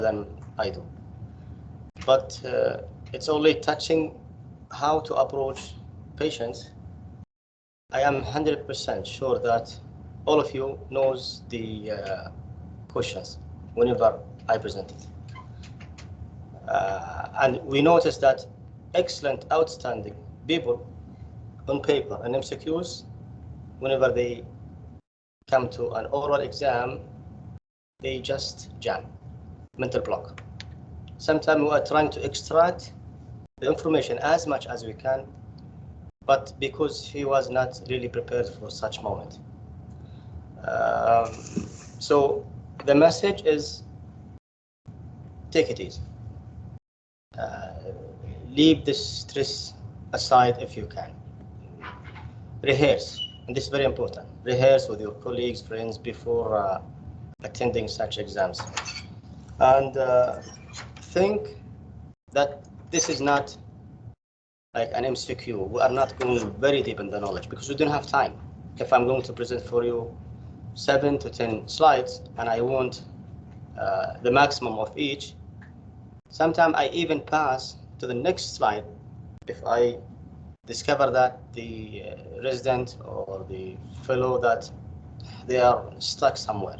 than I do. But it's only touching how to approach patients. I am 100% sure that all of you knows the questions whenever I present it. And we notice that excellent, outstanding people on paper and MCQs, whenever they come to an oral exam, they just jam, mental block. Sometimes we are trying to extract the information as much as we can, but because he was not really prepared for such moment. So the message is, take it easy. Leave the stress aside if you can. Rehearse, and this is very important. Rehearse with your colleagues, friends before attending such exams. And think that this is not like an MCQ. We are not going very deep in the knowledge because we don't have time. If I'm going to present for you 7 to 10 slides and I want the maximum of each, sometimes I even pass to the next slide if I discover that the resident or the fellow that they are stuck somewhere.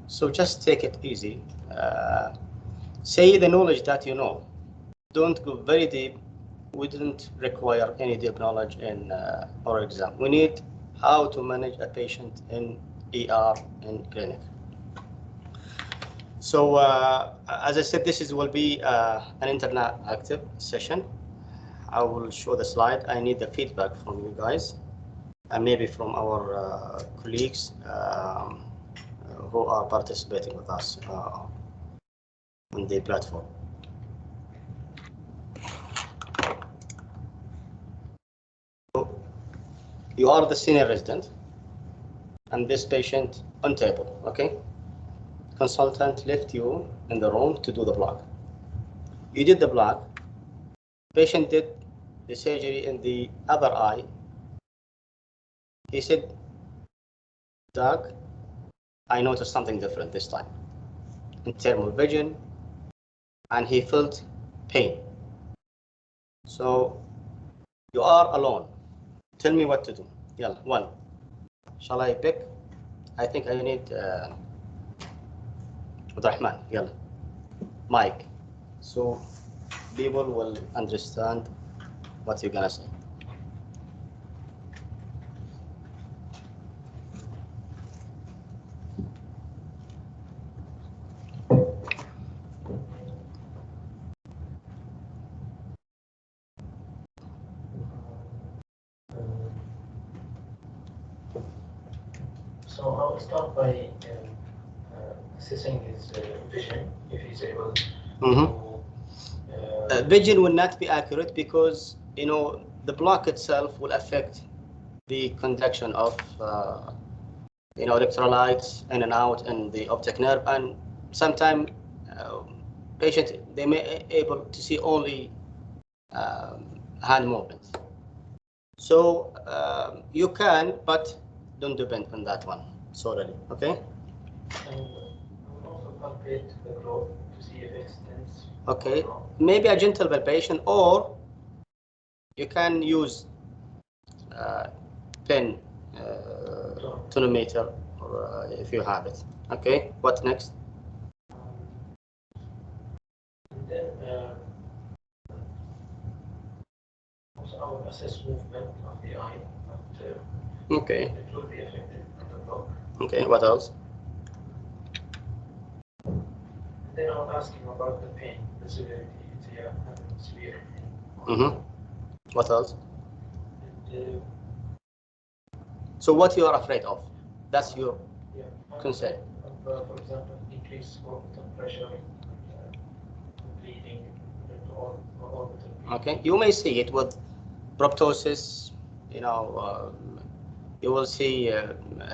So just take it easy. Say the knowledge that you know. Don't go very deep. We didn't require any deep knowledge in our exam. We need how to manage a patient in ER in clinic. So as I said, this will be an interactive session. I will show the slide. I need the feedback from you guys and maybe from our colleagues who are participating with us on the platform. So you are the senior resident and this patient on table, okay? Consultant left you in the room to do the block. You did the block. Patient did the surgery in the other eye. He said, Doc, I noticed something different this time in terms of vision, and he felt pain. So you are alone. Tell me what to do. Yalla, one. Shall I pick? I think I need Rahman, yalla. Mike. So people will understand what you're gonna say. So I'll start by assessing his vision, if he's able to... Vision will not be accurate because, you know, the block itself will affect the conduction of, you know, electrolytes in and out in the optic nerve, and sometimes patients, they may able to see only hand movements. So you can, but don't depend on that one solely, okay? And I will also palpate the globe to see if it extends. Okay, maybe a gentle palpation, or you can use pen tonometer, or if you have it. Okay, what next? And then also I will assess movement of the eye, but okay, it will be affected by the block. Okay, what else? And then I'll ask him about the pain, the severity. Is he having severe pain? What else? And, so what you are afraid of? That's your concern. For example, increased orbital pressure, bleeding, orbital bleeding. Okay, you may see it with proptosis. You know, you will see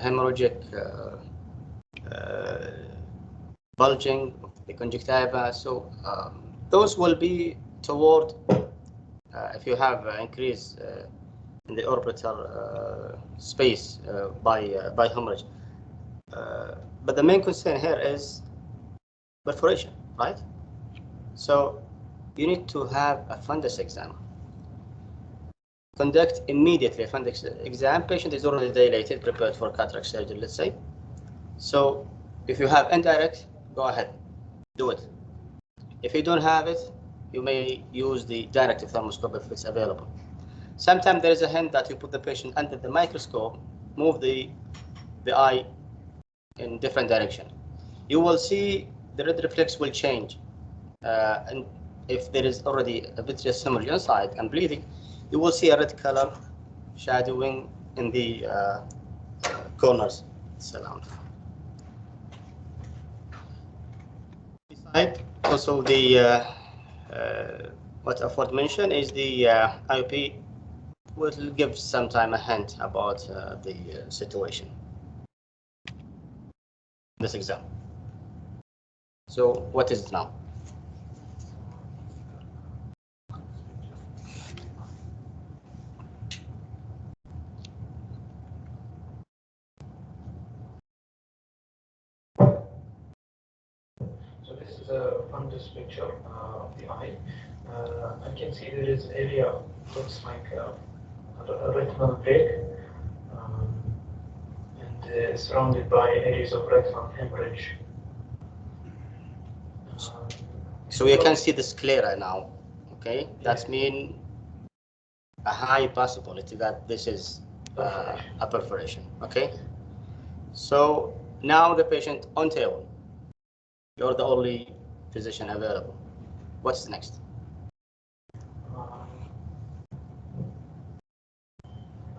hemorrhagic bulging of the conjunctiva. So those will be toward if you have increase in the orbital space by hemorrhage. But the main concern here is perforation. right? So you need to have a fundus exam. Conduct immediately a fundus exam. Patient is already dilated, prepared for cataract surgery, let's say. So if you have indirect, go ahead, do it. If you don't have it, you may use the direct ophthalmoscope if it's available. Sometimes there is a hint that you put the patient under the microscope, move the eye in different direction. You will see the red reflex will change. And if there is already a vitreous hemorrhage inside and bleeding, you will see a red color shadowing in the corners surround. Beside, also the what Afford mentioned is the IOP will give sometime a hint about the situation. This exam. So what is it now? So this is a fundus picture of the eye. I can see there is area looks like a retinal break, and surrounded by areas of retinal hemorrhage. So you can see this clearer now. Okay, that Yes. means a high possibility that this is a perforation. Okay, so now the patient on table. You're the only physician available. What's next?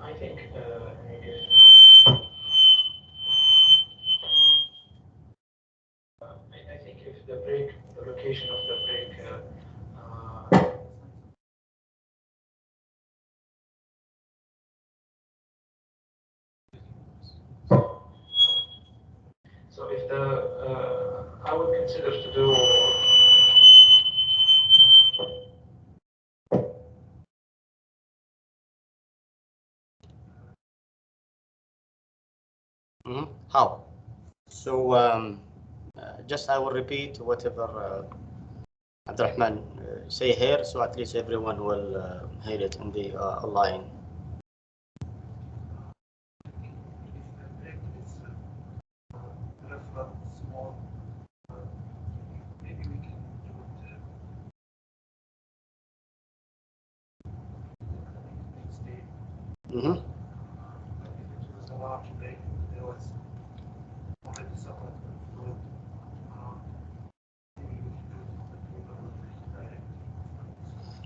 I think I think if the break, the location of the break, so if the I would consider to do. How? So just I will repeat whatever Abdurrahman say here, so at least everyone will hear it in the online. Mm-hmm.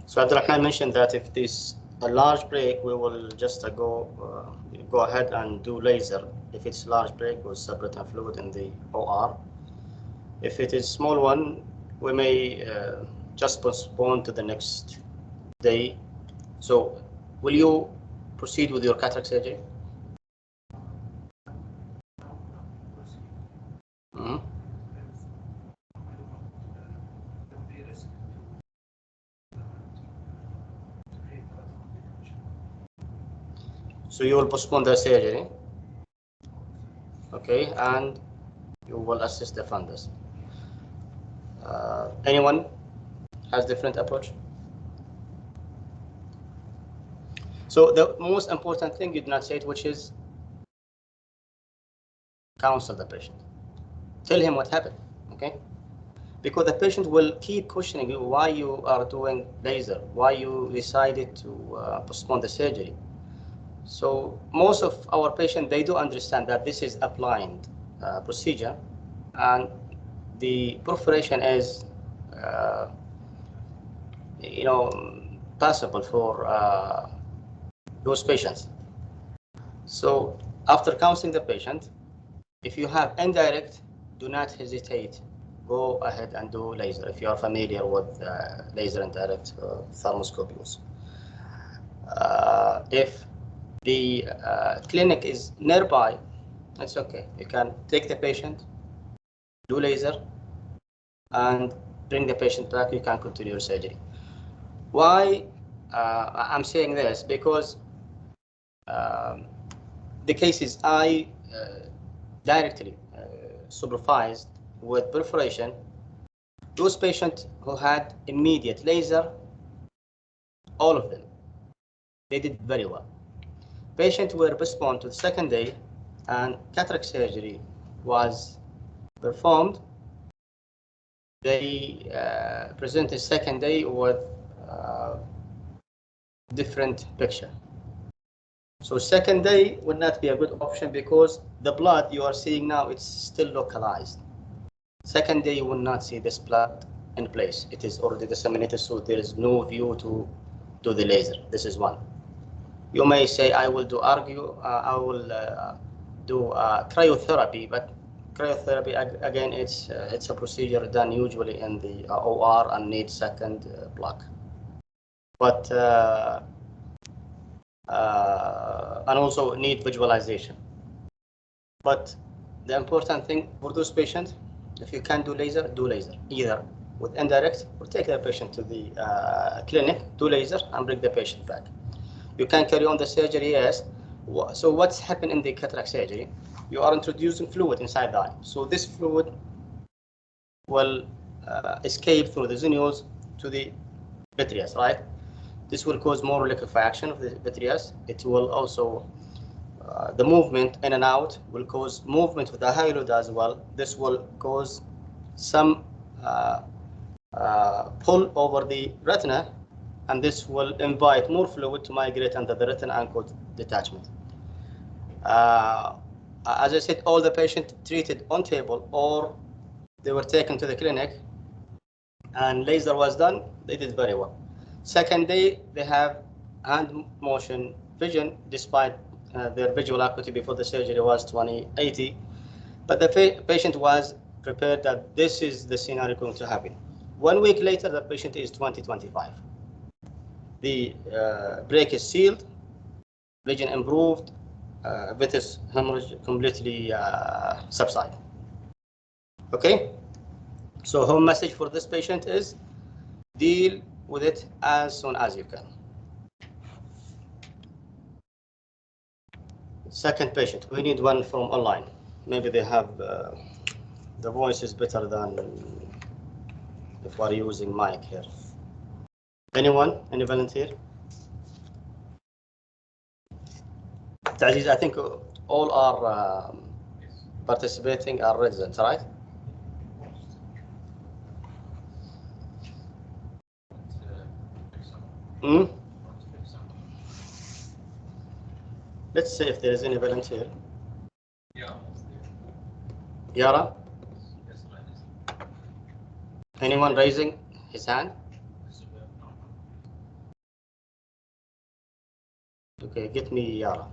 So Abdurrahman mentioned that if this a large break, we will just go ahead and do laser. If it's large break, we'll separate and fluid in the OR. If it is small one, we may just postpone to the next day. So will you proceed with your cataract surgery? Mm-hmm. So you will postpone the surgery, okay, and you will assess the fundus. Anyone has different approach? So the most important thing you did not say it, which is counsel the patient. Tell him what happened, okay? Because the patient will keep questioning you why you are doing laser, why you decided to postpone the surgery. So most of our patients, they do understand that this is a blind procedure, and the perforation is, possible for those patients. So after counseling the patient, if you have indirect, do not hesitate. Go ahead and do laser if you are familiar with laser indirect thermoscope use. If the clinic is nearby, it's okay. You can take the patient, do laser, and bring the patient back. You can continue your surgery. Why I'm saying this? Because the cases I directly supervised with perforation, Those patients who had immediate laser, all of them, they did very well. Patients were postponed to the second day, and cataract surgery was performed. They presented second day with different picture. So second day would not be a good option because the blood you are seeing now, it's still localized. Second day you will not see this blood in place. It is already disseminated, so there is no view to do the laser. This is one. You may say, I will do I will do cryotherapy, but cryotherapy, again, it's a procedure done usually in the OR and needs second block. But and also need visualization. But the important thing for those patients, if you can do laser, either with indirect or take the patient to the clinic, do laser and bring the patient back. You can carry on the surgery, yes. So what's happened in the cataract surgery? You are introducing fluid inside the eye. So this fluid will escape through the zenioles to the vitreous, right? This will cause more liquefaction of the vitreous. It will also, the movement in and out will cause movement with the high load as well. This will cause some pull over the retina, and this will invite more fluid to migrate under the retina and cause detachment. As I said, all the patients treated on table or they were taken to the clinic and laser was done, they did very well. Second day, they have hand motion vision despite their visual acuity before the surgery was 20/80, but the patient was prepared that this is the scenario going to happen. 1 week later, the patient is 20/25. The break is sealed, vision improved, vitreous hemorrhage completely subside. Okay, so home message for this patient is deal with it as soon as you can. Second patient, we need one from online. Maybe they have the voice is better than if we're using mic here. Anyone? Any volunteer? Aziz, I think all are participating are residents, right? Mm? Let's see if there is any volunteer. Yara? Anyone raising his hand? Okay, get me Yara.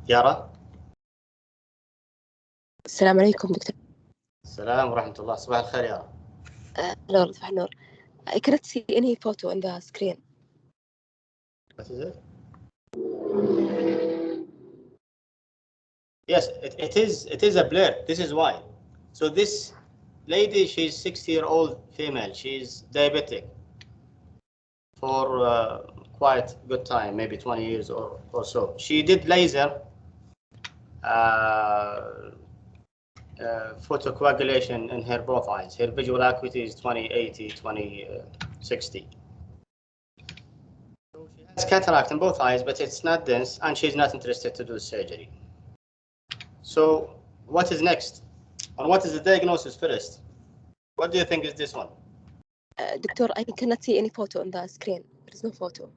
يارا. السلام عليكم دكتور. السلام ورحمة الله. صباح الخير يارا. Hello, صباح النور. I cannot see any photo on the screen. What is it? Yes, it is a blur. This is why. So this lady, she's 60-year-old female. She's diabetic for quite good time, maybe 20 years or so. She did laser photocoagulation in her both eyes. Her visual acuity is 20/80, 20/60. So she has cataract in both eyes, but it's not dense, and she's not interested to do surgery. So what is next? And what is the diagnosis first? What do you think is this one? Doctor, I cannot see any photo on the screen. There is no photo.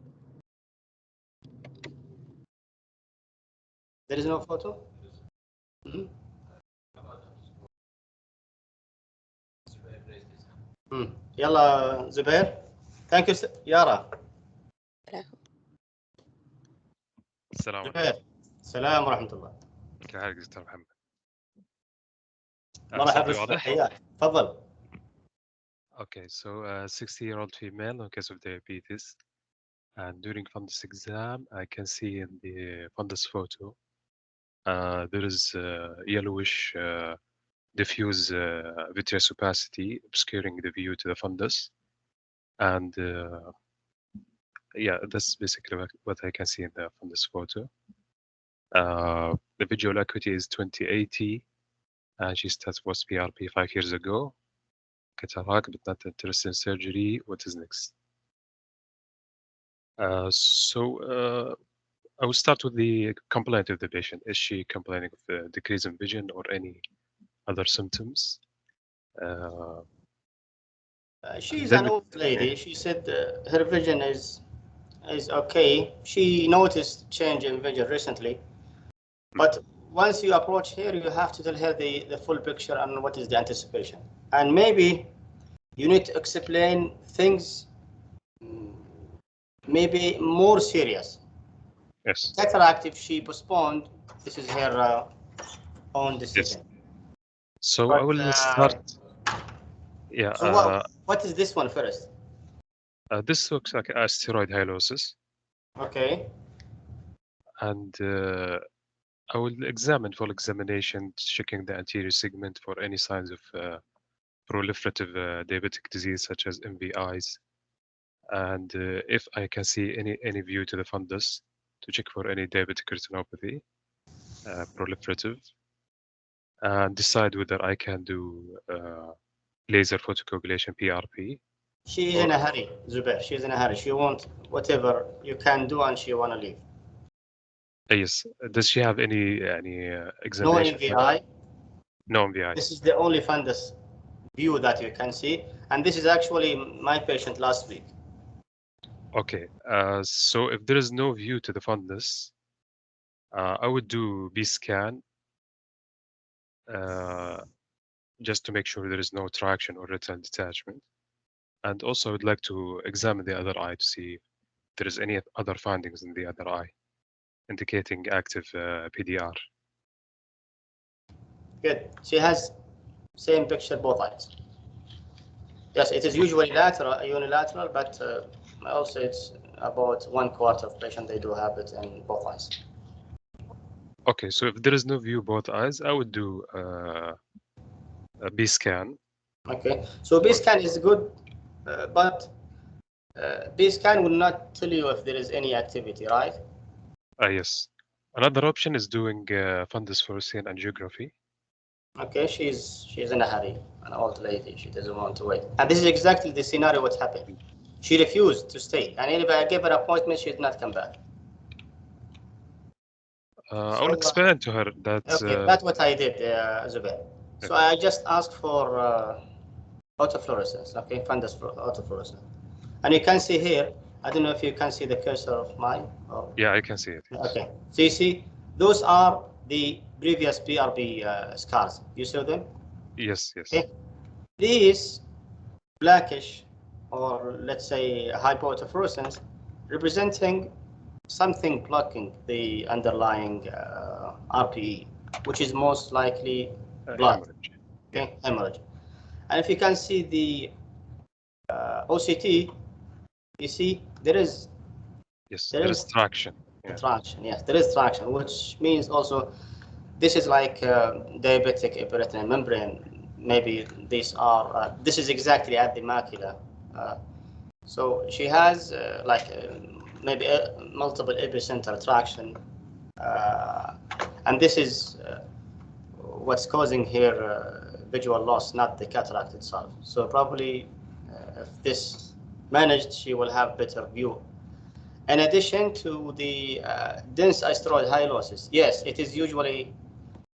There is no photo? Mm-hmm. يلا زبير. Thank you يارا. السلام عليكم. زبير. السلام ورحمة الله. كيف حالك دكتور محمد؟ مرحبا حياك. تفضل. Okay, so 60-year-old female in case of diabetes, and during fundus exam, I can see in the fundus photo there is yellowish diffuse vitreous opacity obscuring the view to the fundus, and yeah, that's basically what I can see from this photo. The visual acuity is 2080, and she started was PRP 5 years ago. Cataract, but not interested in surgery. What is next? I will start with the complaint of the patient. Is she complaining of decrease in vision or any other symptoms? She's Then an old lady. She said her vision is okay. She noticed change in vision recently, but once you approach here, you have to tell her the full picture and what is the anticipation. And maybe you need to explain things maybe more serious. yes, Cataract, if she postponed, this is her own yes. decision. So I But will start. Yeah. so what is this one first? This looks like asteroid hyalosis, Okay. and I will examine full examination, checking the anterior segment for any signs of proliferative diabetic disease such as MVIs, and if I can see any view to the fundus, to check for any diabetic retinopathy, proliferative, and decide whether I can do laser photocoagulation PRP. She is Or in a hurry, Zubair. She is in a hurry. She wants whatever you can do, and she want to leave. yes, does she have any No examination? MVI. No MVI. This is the only fundus view that you can see, and this is actually my patient last week. Okay, so if there is no view to the fundus, I would do B scan just to make sure there is no traction or retinal detachment. And also, I would like to examine the other eye to see if there is any other findings in the other eye indicating active PDR. Good. She has same picture both eyes. Yes, it is usually unilateral, but also it's about 1/4 of patients they do have it in both eyes. Okay, so if there is no view both eyes, I would do a B scan. Okay, so B scan is good, but B scan will not tell you if there is any activity, right? Yes. Another option is doing fundus fluorescein angiography. Okay, she's in a hurry, an old lady. She doesn't want to wait, and this is exactly the scenario what happened. She refused to stay, and if I gave her an appointment, she did not come back. I will explain to her that. Okay, that's what I did, Zubair. So I just asked for autofluorescence, okay, fundus autofluorescence. And you can see here, I don't know if you can see the cursor of mine. Or... Yeah, I can see it. Yes. Okay, so you see, those are the previous PRP scars. You saw them? Yes, yes. Okay. These blackish, or let's say hypoautofluorescence, representing something blocking the underlying RPE, which is most likely blood, Hemorrhage. okay, yeah. Hemorrhage. And if you can see the OCT, you see there is there is traction. Yeah. Traction, yes, there is traction, which means also this is like diabetic epiretinal membrane. Maybe these are this is exactly at the macula. So she has maybe multiple epicenter traction, and this is what's causing here visual loss, not the cataract itself. So probably if this managed, she will have better view. In addition to the dense asteroid hyalosis, yes, it is usually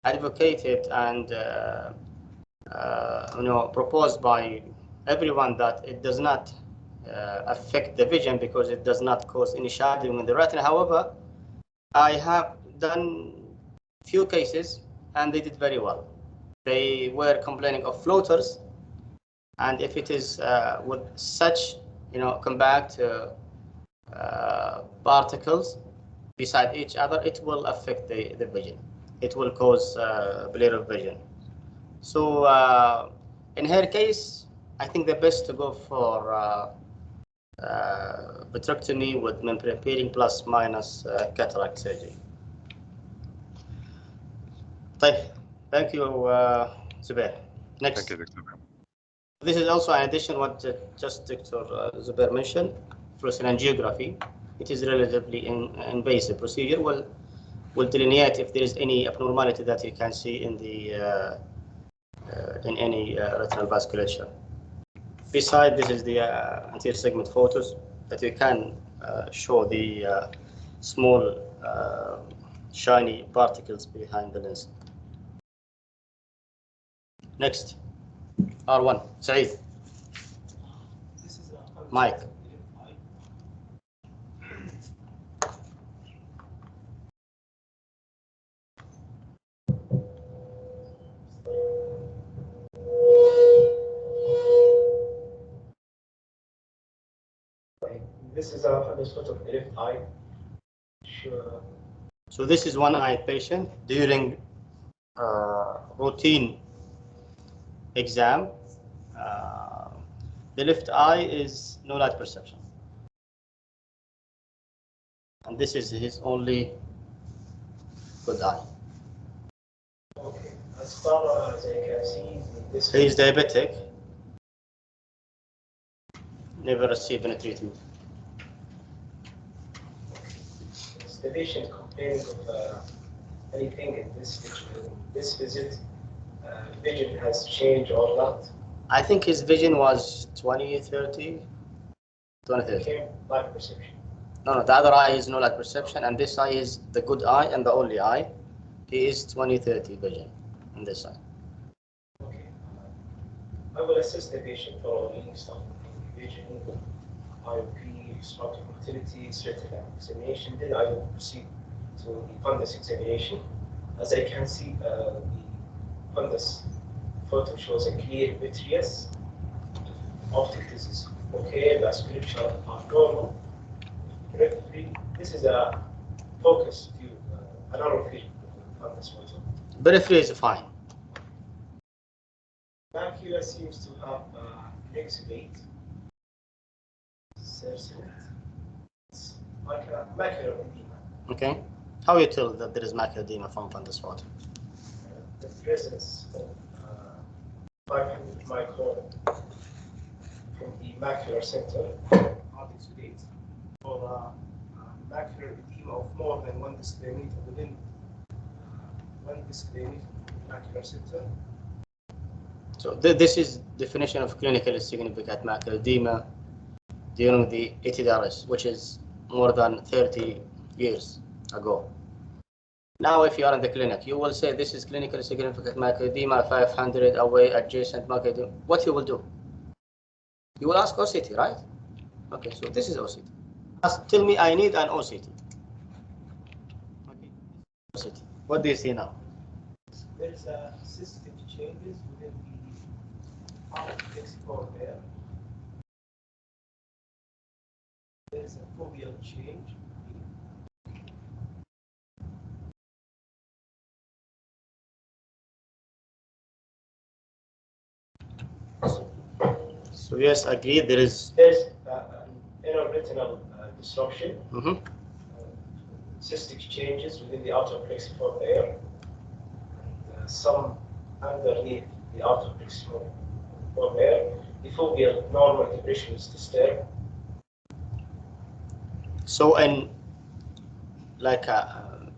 advocated and proposed by everyone that it does not affect the vision because it does not cause any shadowing in the retina. However, I have done few cases and they did very well. They were complaining of floaters, and if it is with such, compact particles beside each other, it will affect the vision. It will cause blur of vision. So in her case, I think the best to go for vitrectomy with membrane peeling plus minus cataract surgery. Thank you, Zubair. Next. Thank you, Dr. This is also in addition what just Dr. Zubair mentioned. fluorescent angiography, it is relatively invasive procedure. Will delineate if there is any abnormality that you can see in the in any retinal vasculature. Beside, this is the anterior segment photos that you can show the small shiny particles behind the lens. Next, R1, Saeed. Mike. This is a fundus photo of the left eye. Sure. So this is one-eyed patient during routine exam. The left eye is no light perception, and this is his only good eye. Okay. As far as I can see, this He is diabetic, never received any treatment. is the patient complaining of anything in this visit? Vision has changed or not? I think his vision was 20/30. 20/30. Became light perception. No, the other eye is no light perception, and this eye is the good eye and the only eye. He is 20/30 vision on this side. Okay. I will assess the patient for leading stuff, vision, IOP, structural motility, retinal examination. Then I will proceed to the fundus examination. As I can see, the fundus photo shows a clear vitreous. Optics is okay, vasculature are normal. Periphery, this is a focus view, a narrow field of fundus photo. Periphery is fine. Macula seems to have exudate. It's like a macular edema. Okay. How you tell that there is macular edema from fundus photo? The presence of 500 micron from the macular center of exudate, or macular edema of more than 1 decimeter within 1 decimeter from the macular center. So this is definition of clinically significant macular edema during the ATDRS, which is more than 30 years ago. Now, if you are in the clinic, you will say this is clinically significant macular edema, 500 away adjacent macular edema. What you will do? You will ask OCT, right? Okay, so this is OCT. Tell me I need an OCT. Okay. OCT. What do you see now? There is a cystic changes within the optics there. There is a foveal change. So yes, agreed. There's an inner retinal disruption. Cystic changes within the outer plexiform layer. Some underneath the outer plexiform layer. The foveal normal depression is disturbed. So, in like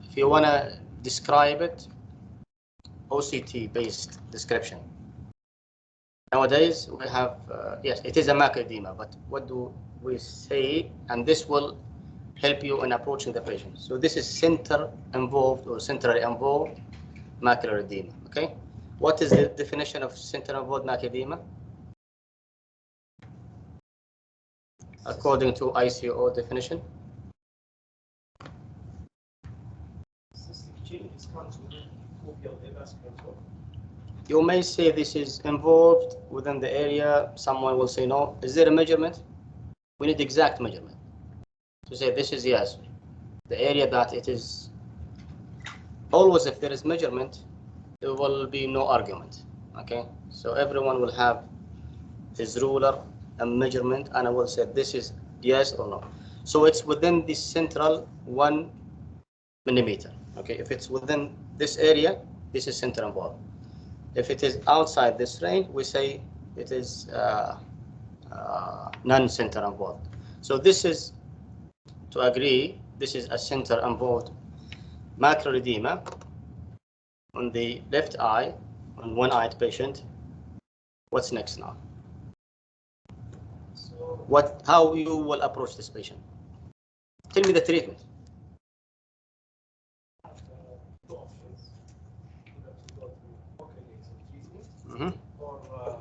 if you want to describe it, OCT based description. Nowadays we have yes, it is a macular edema, but what do we say? And this will help you in approaching the patient. So this is center involved or centrally involved macular edema. Okay, what is the definition of center involved macular edema? According to ICO definition. Cystic changes comes within the foveal avascular zone. You may say this is involved within the area. Someone will say no. Is there a measurement? We need exact measurement to say this is yes. The area that it is. Always, if there is measurement, there will be no argument. Okay, so everyone will have his ruler and measurement, and I will say this is yes or no. So it's within the central 1 millimeter. Okay, if it's within this area, this is center involved. If it is outside this range, we say it is non-center involved. So this is, to agree, this is a center involved macular edema on the left eye, on one-eyed patient. What's next now? So, How you will approach this patient? Tell me the treatment. two options. Either to go to focal laser treatment Mm-hmm. or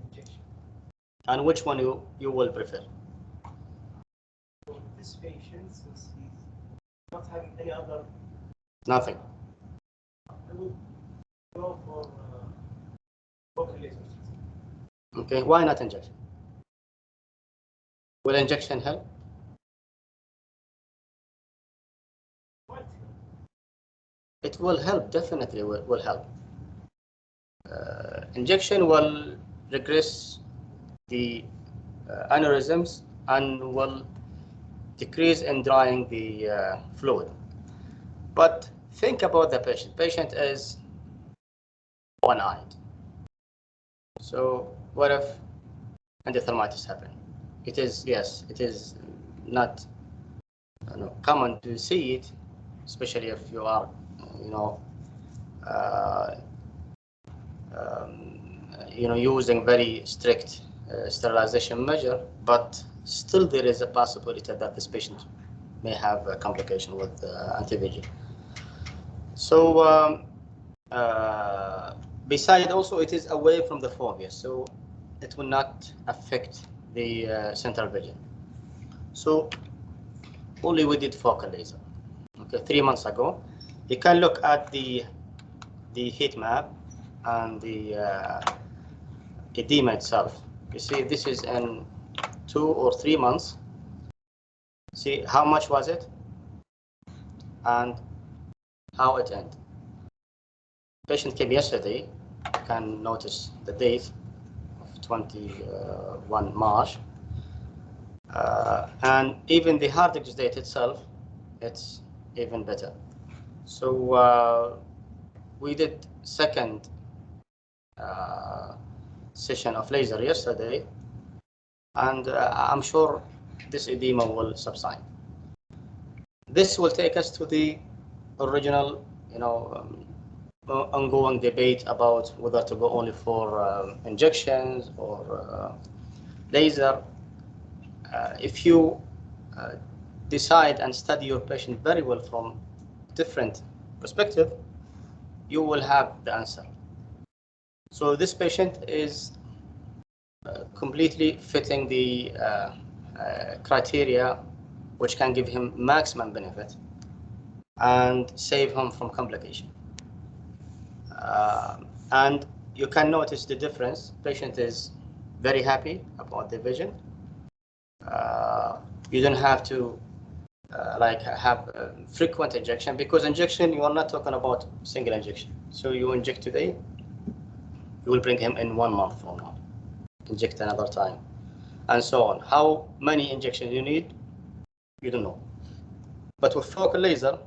injection. And which one you will prefer? For this patient, since he's not having any other, Nothing. I would go for focal laser treatment. Okay, why not injection? Will injection help? What? It will help, definitely will help. Injection will regress the aneurysms and will decrease in drying the fluid. But think about the patient. Patient is one-eyed. So what if endophthalmitis happen? It is, yes, it is not common to see it, especially if you are, uh, using very strict sterilization measure, but still there is a possibility that this patient may have a complication with anti-VEGF. So beside also it is away from the fovea, so it will not affect the central vision. So only we did focal laser. Okay, 3 months ago. You can look at the heat map and the edema itself. You see, this is in 2 or 3 months. See how much was it and how it ended. Patient came yesterday. You can notice the date of 21 March. And even the hard date itself, it's even better. So we did second session of laser yesterday, and I'm sure this edema will subside. This will take us to the original, ongoing debate about whether to go only for injections or laser. If you decide and study your patient very well from different perspective, you will have the answer. So this patient is completely fitting the criteria which can give him maximum benefit and save him from complication. And you can notice the difference. Patient is very happy about the vision. You don't have to have frequent injection, because injection, you are not talking about single injection. So you inject today, you will bring him in 1 month from now, inject another time, and so on. How many injections you need, you don't know. But with focal laser,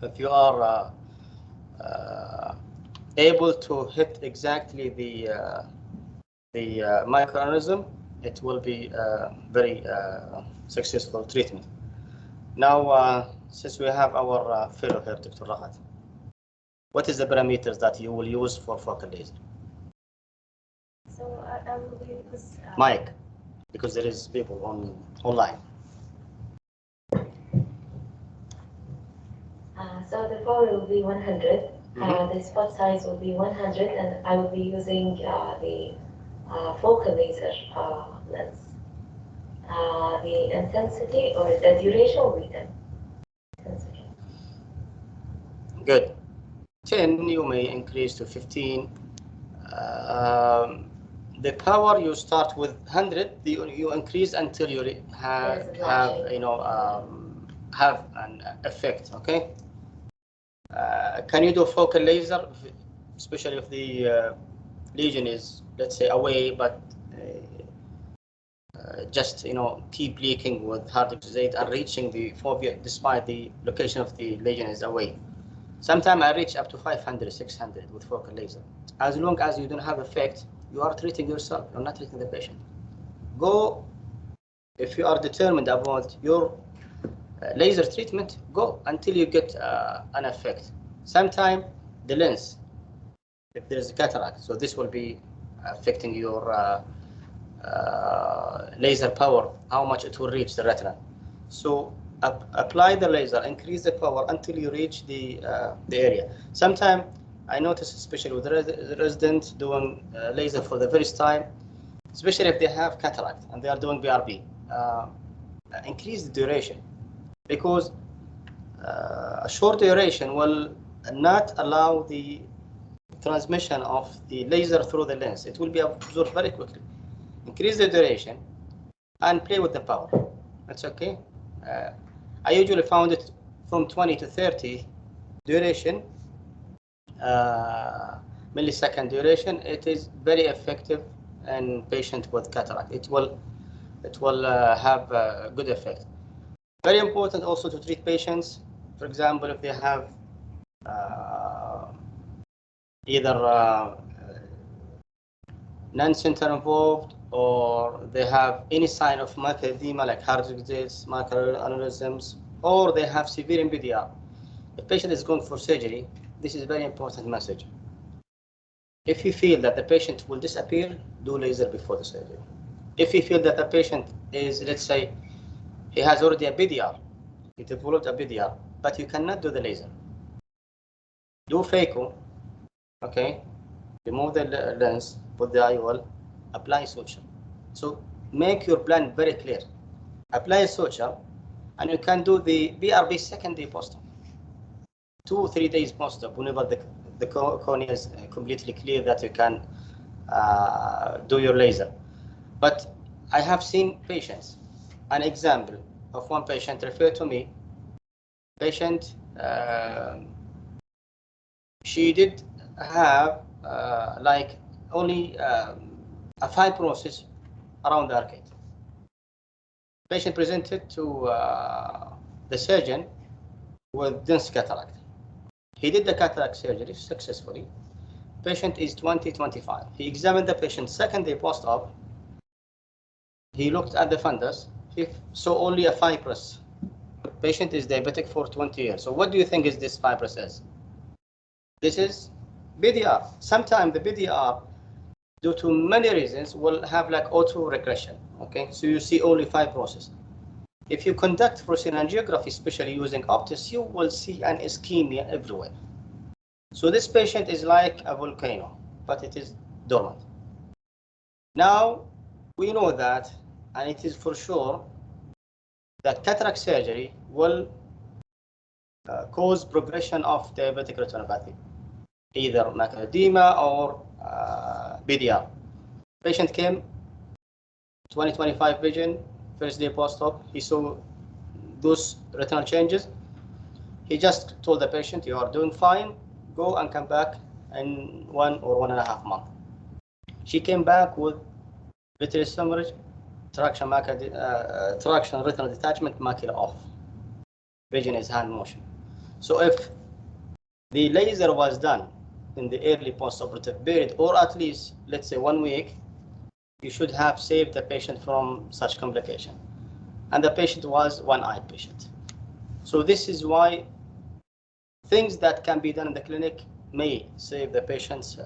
if you are able to hit exactly the microorganism, it will be a very successful treatment. Now, since we have our fellow here, Dr. Rahat, what is the parameters that you will use for focal laser? So I will use Mike, because there is people online. So the power will be 100. The spot size will be 100, and I will be using the focal laser lens. The intensity or the duration will be 10. Intensity. Good. 10, you may increase to 15. The power, you start with 100, you increase until you have an effect. Okay. Can you do focal laser, especially if the lesion is, let's say, away, but just keep leaking with hard exudate and reaching the fovea despite the location of the lesion is away? Sometimes I reach up to 500, 600 with focal laser. As long as you don't have effect, you are treating yourself. You're not treating the patient. Go If you are determined about your laser treatment, go until you get an effect. Sometimes the lens, if there is a cataract, so this will be affecting your laser power, how much it will reach the retina. So apply the laser, increase the power until you reach the area. Sometimes I notice, especially with the residents doing laser for the first time, especially if they have cataract and they are doing BRB, increase the duration, because a short duration will not allow the transmission of the laser through the lens. It will be absorbed very quickly. Increase the duration and play with the power. That's okay. I usually found it from 20 to 30 duration, millisecond duration. It is very effective in patient with cataract. It will have a good effect. Very important also to treat patients, for example, if they have either non-center involved, or they have any sign of macular edema like Hazzazi, macular aneurysms, or they have severe NPDR. The patient is going for surgery. This is a very important message. If you feel that the patient will disappear, do laser before the surgery. If you feel that the patient is, let's say, he has already a PDR, he developed a PDR, but you cannot do the laser, do phaco, okay? Remove the lens, put the IOL, apply suture. So make your plan very clear. Apply suture, and you can do the BRB second day post-op. 2-3 days post-op, whenever the cornea is completely clear that you can do your laser. But I have seen patients, an example of one patient referred to me. Patient, she did have like only a fibrosis around the arcade. Patient presented to the surgeon with dense cataract. He did the cataract surgery successfully. Patient is 20-25. He examined the patient second day post-op. He looked at the fundus. He saw only a fibrous. Patient is diabetic for 20 years. So what do you think is this fibrous is? This is BDR. Sometimes the BDR, due to many reasons, will have like auto-regression. Okay, so you see only fibrosis. If you conduct fluorescein angiography, especially using Optis, you will see an ischemia everywhere. So this patient is like a volcano, but it is dormant. Now, we know that, and it is for sure, that cataract surgery will cause progression of diabetic retinopathy, either macular edema or PDR. Patient came, 20/25 vision, first day post-op. He saw those retinal changes. He just told the patient, you are doing fine, go and come back in 1 or 1.5 months. She came back with vitreous hemorrhage, traction retinal detachment, macula off. Vision is hand motion. So if the laser was done in the early post-operative period, or at least, let's say 1 week, you should have saved the patient from such complication. And the patient was one-eyed patient. So this is why things that can be done in the clinic may save the patient's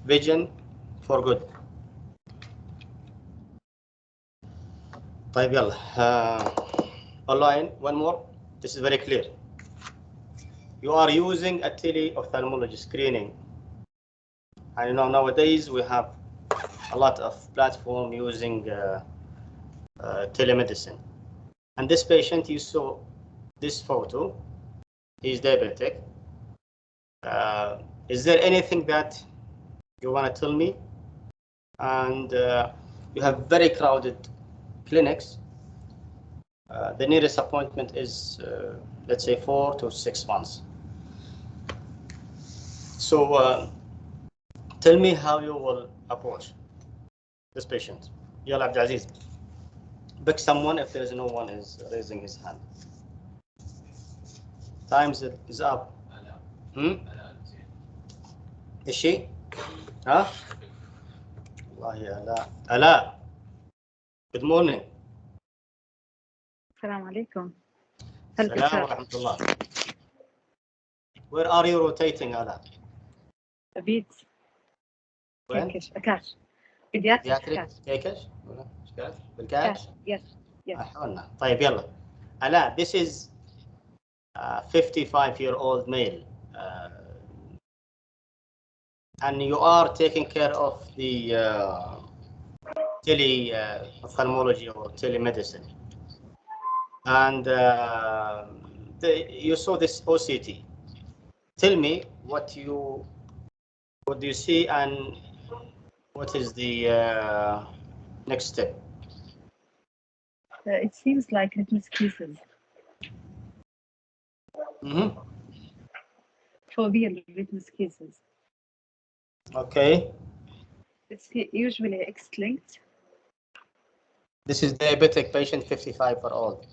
vision for good. طيب يلا online one more. This is very clear. You are using a teleophthalmology screening. I know nowadays we have a lot of platform using telemedicine. And this patient, you saw this photo, he's diabetic. Is there anything that you want to tell me? And you have very crowded clinics. The nearest appointment is, let's say, 4 to 6 months. So tell me how you will approach this patient. Yalla Abdulaziz. Pick someone if there is no one is raising his hand. Time is up. Is she? Huh? Wallahi, Ala. Good morning. السلام عليكم. السلام ورحمة الله. Where are you rotating, Ala? بيت وين؟ كاش بيدياتريك بيدياتريك كيكش؟ ولا ايش قالت؟ بالكاش؟ يس حولنا. طيب يلا. Ala, this is a 55-year-old male. And you are taking care of the ophthalmology or telemedicine. And you saw this OCT. Tell me what do you see and what is the next step? It seems like retinal schisis. Foveal retinal schisis. Okay. It's usually X-linked. This is diabetic patient, 55-year-old.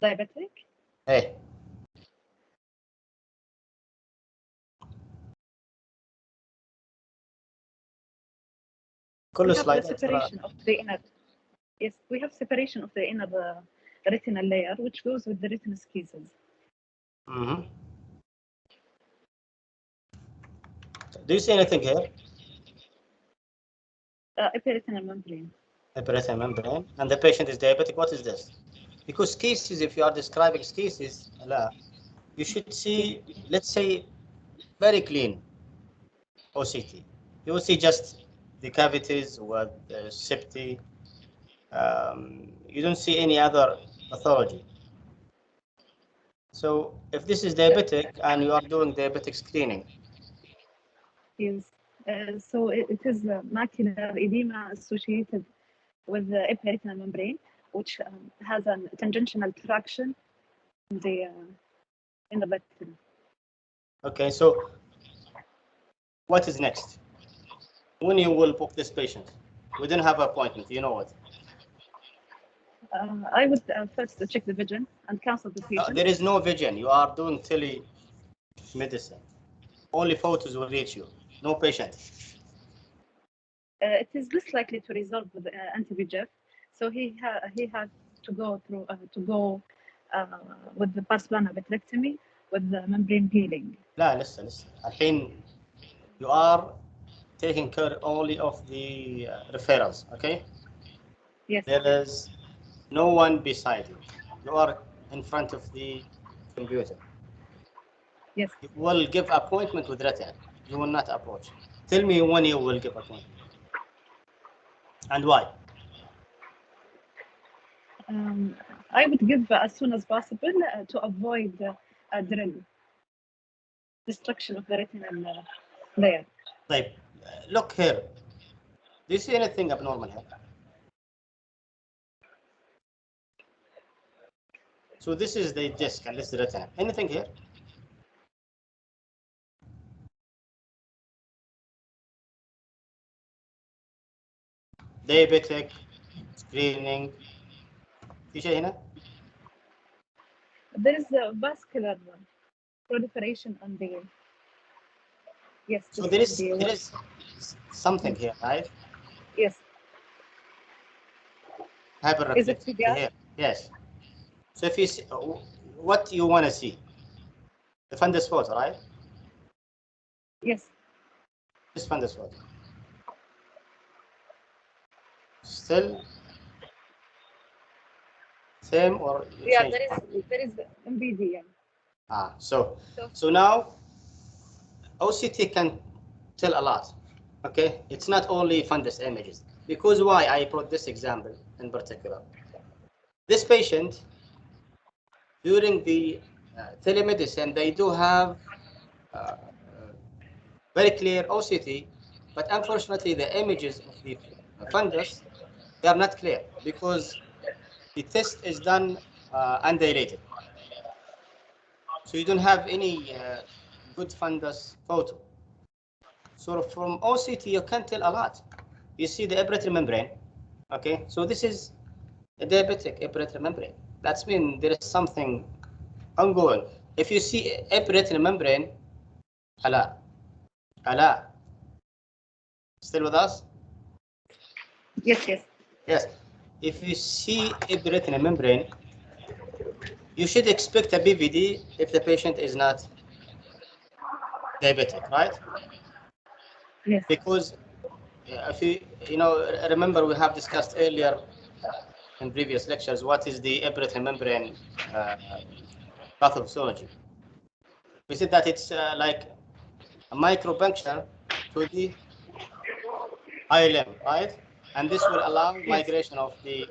Diabetic? Hey. We have the separation of the inner. Yes, we have separation of the inner retinal layer, which goes with the retinal schisis. Do you see anything here? Epiretinal membrane. Epiretinal membrane. And the patient is diabetic. What is this? Because schisis, if you are describing schisis, you should see, let's say, very clean OCT. You will see just the cavities with septi. You don't see any other pathology. So if this is diabetic and you are doing diabetic screening. Yes. So it is macular edema associated with the epiretinal membrane, which has a tangential traction in the retina. Okay, so what is next? When you will book this patient? We didn't have an appointment, you know what? I would first check the vision and counsel the patient. There is no vision. You are doing telemedicine. Only photos will reach you. No patient. It is less likely to resolve with anti-VEGF, so he had to go through with the pars-plana vitrectomy with the membrane peeling. لا لسه الحين you are taking care only of the referrals, okay? Yes. There is no one beside you. You are in front of the computer. Yes. You will give appointment with Retina. You will not approach. Tell me when you will give appointment. And why? I would give as soon as possible to avoid drill, destruction of the retinal layer. Like, look here. Do you see anything abnormal here? So this is the disc and this is the retina. Anything here? Diabetic screening. في شيء هنا؟ There is a vascular proliferation on the. Yes. So there is something here, right? Yes. Hyperreflexivity here. Yes. So if you see, what you want to see? The fundus photo, right? Yes. This fundus photo. Still same or yeah, change? there is MBD. Yeah. So now OCT can tell a lot. Okay, it's not only fundus images. Because why I brought this example in particular. This patient during the telemedicine, they do have very clear OCT, but unfortunately the images of the fundus, they are not clear because the test is done undilated. So you don't have any good fundus photo. So from OCT, you can tell a lot. You see the epiretinal membrane, okay? So this is a diabetic epiretinal membrane. That's mean there is something ongoing. If you see epiretinal membrane, Ala, still with us? Yes. Yes. if you see a retina membrane, you should expect a BVD if the patient is not diabetic, right? Yes. Because if you know, remember we have discussed earlier in previous lectures what is the retina membrane pathophysiology. We said that it's like a micropuncture to the eye limb, right? And this will allow migration of the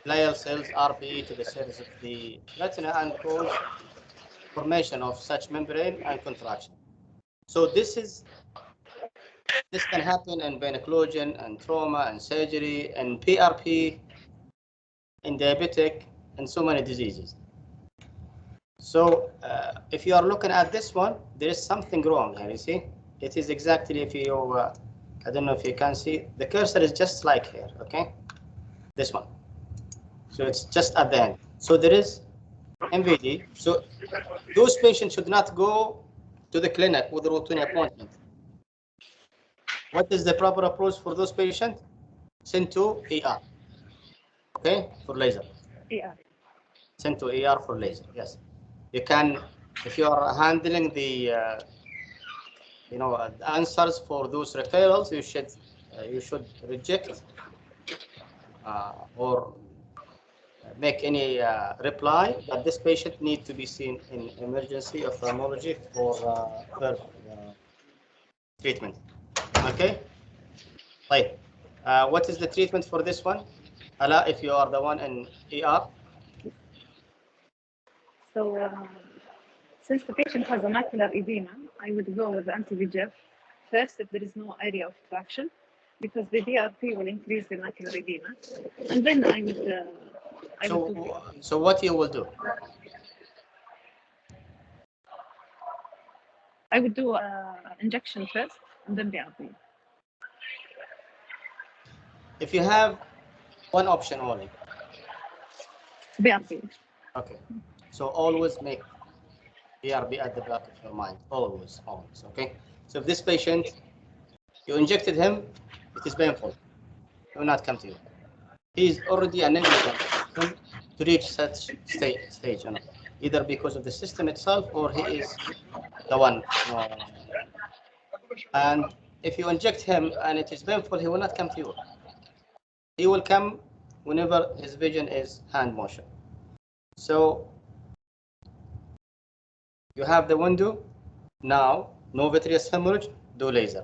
glial cells, RPE, to the surface of the retina and cause formation of such membrane and contraction. So this can happen in vein occlusion and trauma and surgery and PRP and diabetic and so many diseases. So if you are looking at this one, there is something wrong here. You see, it is exactly, if you I don't know if you can see, the cursor is just like here, okay? This one. So it's just at the end. So there is MVD. So those patients should not go to the clinic with a routine appointment. What is the proper approach for those patients? Send to ER, okay, for laser. ER. Send to ER for laser, yes. You can, if you are handling the the answers for those referrals, you should reject or make any reply that this patient needs to be seen in emergency ophthalmology for further treatment. Okay. Right. What is the treatment for this one? Ala, if you are the one in ER. So since the patient has a macular edema, I would go with the anti-VEGF first if there is no area of traction, because the DRP will increase the macular edema, and then I would. So what you will do? I would do injection first and then BRP. If you have one option only. BRP. Okay. So always make BRB at the back of your mind. Always. Okay. So if this patient, you injected him, it is painful. He will not come to you. He is already unable to reach such stage, either because of the system itself or he is the one. And if you inject him and it is painful, he will not come to you. He will come whenever his vision is hand motion. So you have the window now, no vitreous hemorrhage, do laser.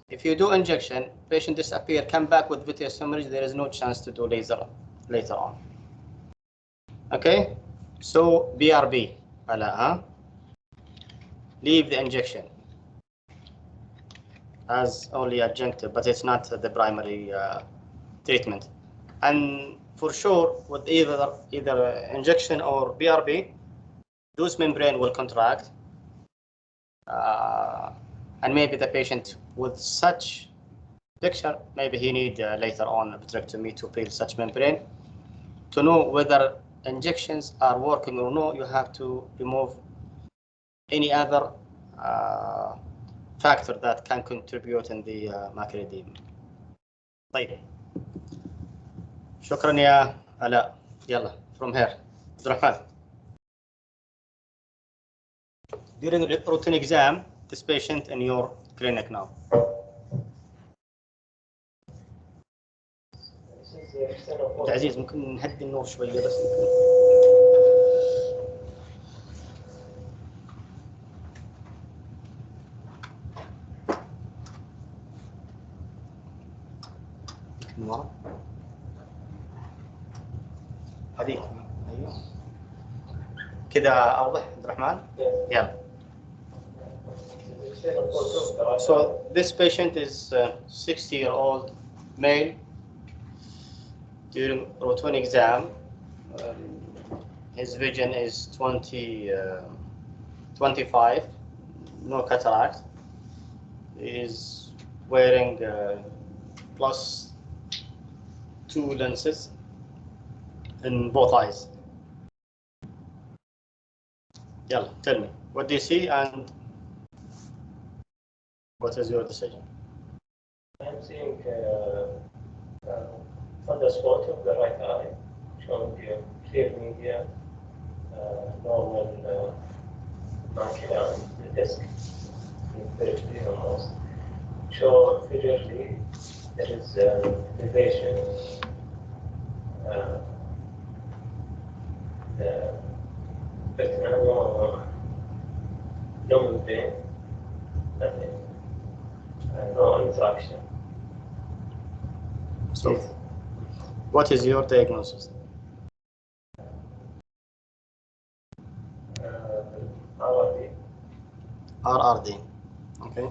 If you do injection, patient disappear, come back with vitreous hemorrhage, there is no chance to do laser later on. Okay, so BRB, leave the injection as only adjunctive, but it's not the primary treatment. And for sure, with either injection or BRB, those membrane will contract, and maybe the patient with such picture, maybe he need later on a vitrectomy to peel such membrane. To know whether injections are working or no, you have to remove any other factor that can contribute in the macular edema. طيب. شكرا يا علاء. يلا from here. عبد الرحمن. During the routine exam, this patient in your clinic now. عبد العزيز ممكن نهدي النور شوية بس. من ورا. هذيك. أيوه. كذا أوضح عبد الرحمن. يلا. So this patient is a 60-year-old male. During routine exam, his vision is 25, no cataract. He is wearing +2 lenses in both eyes. Yeah, tell me, what do you see and what is your decision? I'm seeing fundus photo of the right eye, showing the clear media, normal macula on the disc, very clear almost. Show visually there is elevation, the retina, no movement, nothing, no interaction. So, what is your diagnosis? RRD. RRD. Okay.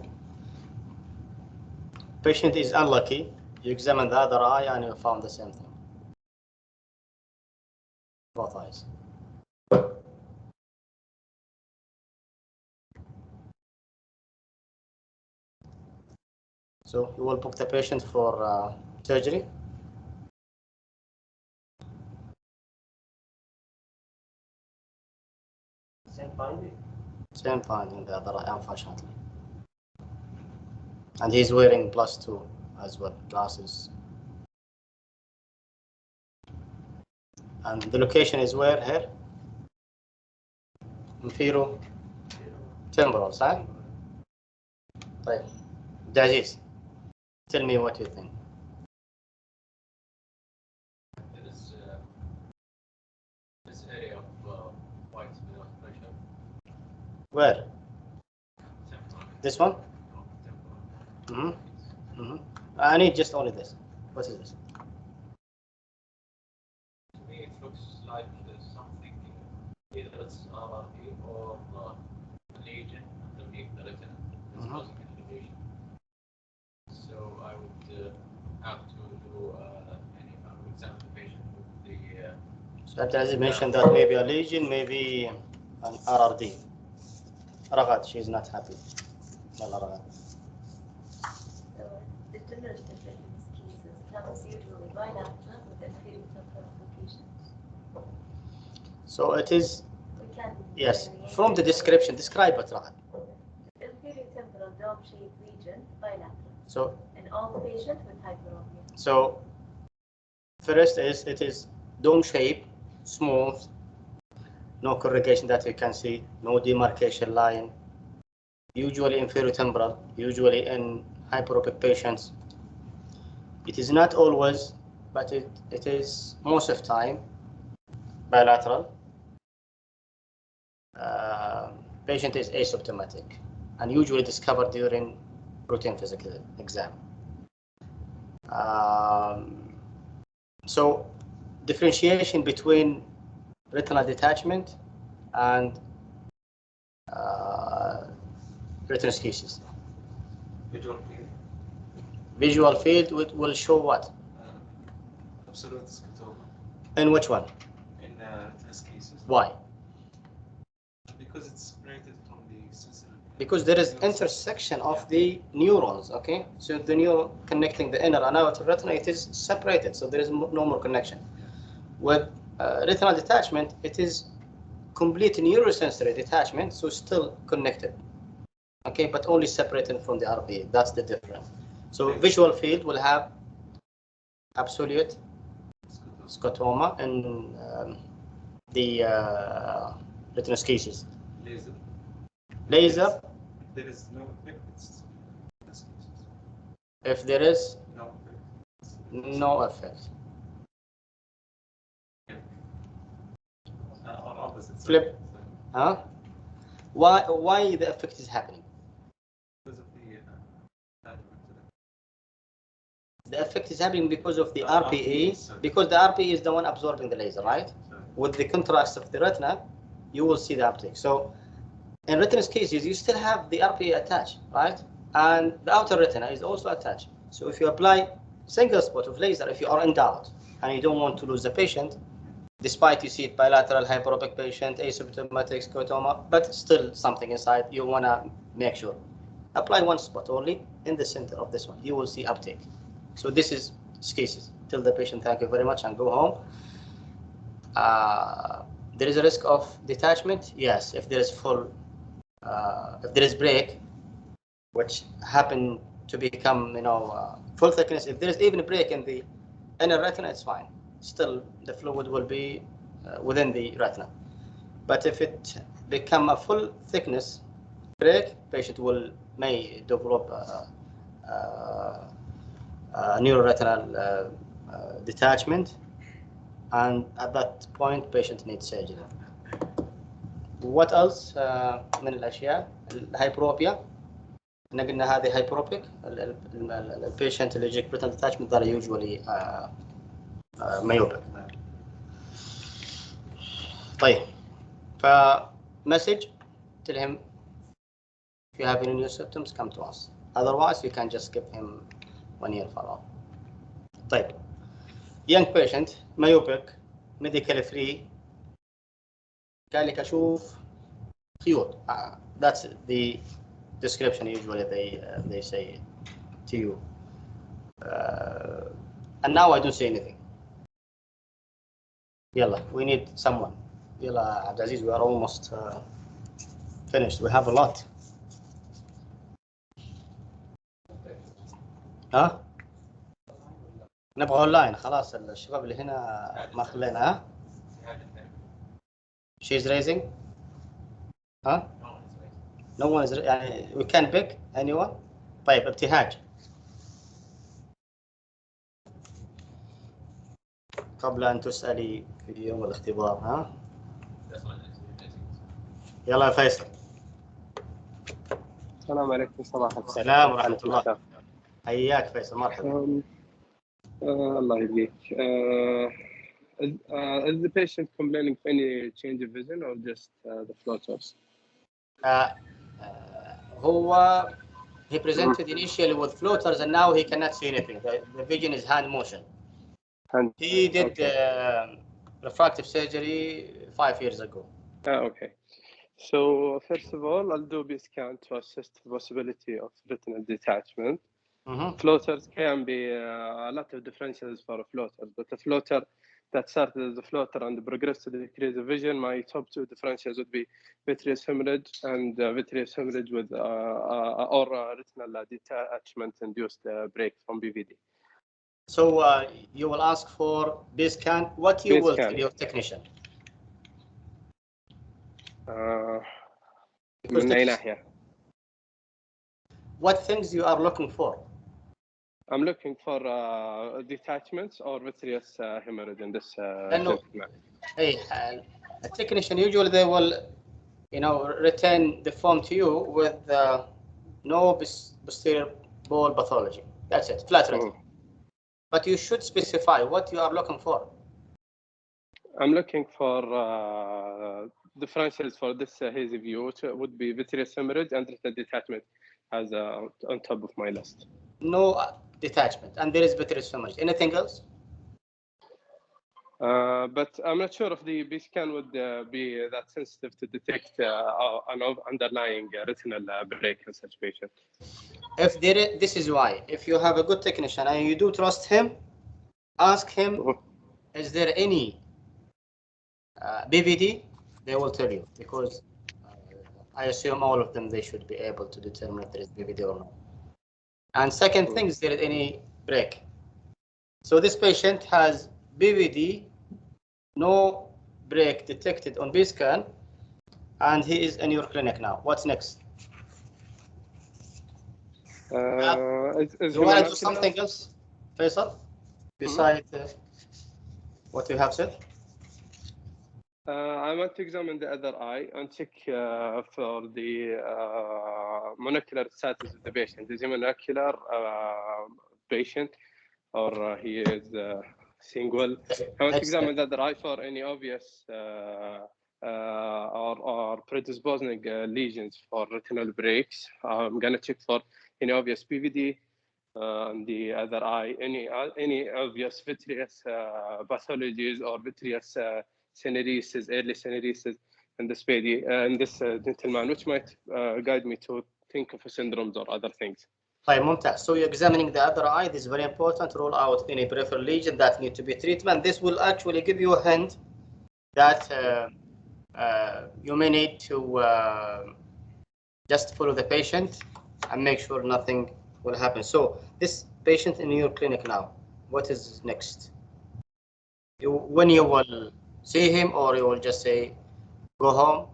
Patient is unlucky. You examine the other eye and you found the same thing. Both eyes. So you will book the patient for surgery. Same finding. Same finding the other eye, unfortunately. And he's wearing +2 as well, glasses. And the location is where here? Infero temporal side. Right. Aziz, tell me what you think. There is this area of white without pressure. Where? Temporal. This one? Temporal. I need just only this. What is this? To me, it looks like there's something, either it's RRP or a lesion underneath the retina that's causing an elevation. So I would have to do I would examine the patient with the. So Aziz mentioned that maybe a lesion, maybe an RRD. Ragad, she's not happy. Yalla, Ragad. So the degenerative in these cases comes usually bilateral with inferior temporal applications. So it is, We can yes, from the description, describe it, Ragad. inferior temporal dome-shaped region bilateral. So, in all patients with hyperopia. so first is it is dome shape, smooth, no corrugation that you can see, no demarcation line, usually inferior temporal, usually in hyperopic patients. It is not always, but it is most of time bilateral. Patient is asymptomatic and usually discovered during routine physical exam. So differentiation between retinal detachment and retinoschisis. Visual field. Visual field will show what? Absolute scotoma. In which one? In retinoschisis. Why? Because it's separated from the sensory. Because there is intersection of the neurons, okay? So the neuron connecting the inner and outer retina, it is separated, so there is no more connection. With retinal detachment, it is complete neurosensory detachment, so still connected, okay? But only separated from the RPE, that's the difference. So visual field will have absolute scotoma and the retinoschisis. Laser. Laser. There is no effect. It's If there is no effect. no effect. Or opposite. Flip. Huh? Why the effect is happening? Because of The effect is happening because of the RPE, because the RPE is the one absorbing the laser, right? With the contrast of the retina, you will see the uptake. So in retinoschisis, you still have the RPE attached, right? And the outer retina is also attached. So if you apply single spot of laser, if you are in doubt and you don't want to lose the patient, despite you see it bilateral, hyperopic patient, asymptomatic scotoma, but still something inside, you want to make sure. Apply one spot only in the center of this one. You will see uptake. So this is schisis. Tell the patient thank you very much and go home. There is a risk of detachment. Yes, if there is if there is break, which happen to become full thickness. If there is even a break in the in a retina, it's fine. Still, the fluid will be within the retina. But if it become a full thickness break, patient may develop neuroretinal detachment, and at that point patient needs surgery. What else من الأشياء؟ الهايبروبيا. احنا قلنا هذه هايبروبيك. البيشنت اللي يجيك retinal detachment that are usually myopic. طيب. Message, tell him if you have any new symptoms, come to us. Otherwise, you can just give him 1 year follow-up. طيب. Young patient, myopic, medical free. قال لك أشوف خيوط. That's the description usually they say to you. And now I don't say anything. يلا, we need someone. يلا عبد العزيز, we are almost finished. We have a lot. ها؟ نبغى اونلاين خلاص. الشباب اللي هنا ما خلينا. ها؟ She's raising. ها؟ No one is يعني we can pick anyone. طيب ابتهاج. قبل أن تسألي في يوم الاختبار. ها؟ يلا يا فيصل. السلام عليكم. صباح الخير. السلام ورحمة الله. حياك فيصل, مرحبا. الله يبقيك. Is the patient complaining of any change of vision or just the floaters? He presented initially with floaters and now he cannot see anything. The vision is hand motion. He did refractive surgery 5 years ago. Okay. So first of all, I'll do a scan to assess the possibility of retinal detachment. Floaters can be a lot of differentials for a floater, but a floater that started as a floater and progressed to decrease of vision, my top two differentials would be vitreous hemorrhage and vitreous hemorrhage with or retinal detachment induced break from BVD. So you will ask for B scan. What you will tell your technician? من أي ناحية? What things you are looking for? I'm looking for detachments or vitreous hemorrhage in this gentleman. Hey, a technician usually they will, return the form to you with no posterior ball pathology. That's it, flat retina. But you should specify what you are looking for. I'm looking for differentials for this hazy view, which would be vitreous hemorrhage and retinal detachment as on top of my list. No detachment, and there is vitreous hemorrhage. Anything else? But I'm not sure if the B scan would be that sensitive to detect an underlying retinal break in such patient. If there is, this is why. If you have a good technician and you do trust him, ask him, is there any BVD? They will tell you, because I assume all of them, they should be able to determine if there is BVD or not. And second thing, is there any break? So this patient has BVD, no break detected on B scan, and he is in your clinic now. What's next? You want to do something else, Faisal, besides what you have said? I want to examine the other eye and check for the monocular status of the patient. Is he monocular patient or he is single? I want to examine the other eye for any obvious or predisposing lesions for retinal breaks. I'm going to check for any obvious PVD on the other eye, any obvious vitreous pathologies or vitreous senescesis, early senescesis in this gentleman, which might guide me to think of syndromes or other things. طيب, ممتاز. So you're examining the other eye. This is very important. Rule out any peripheral lesion that need to be treatment. This will actually give you a hint that you may need to just follow the patient and make sure nothing will happen. So this patient in your clinic now, what is next? When you will see him, or you will just say go home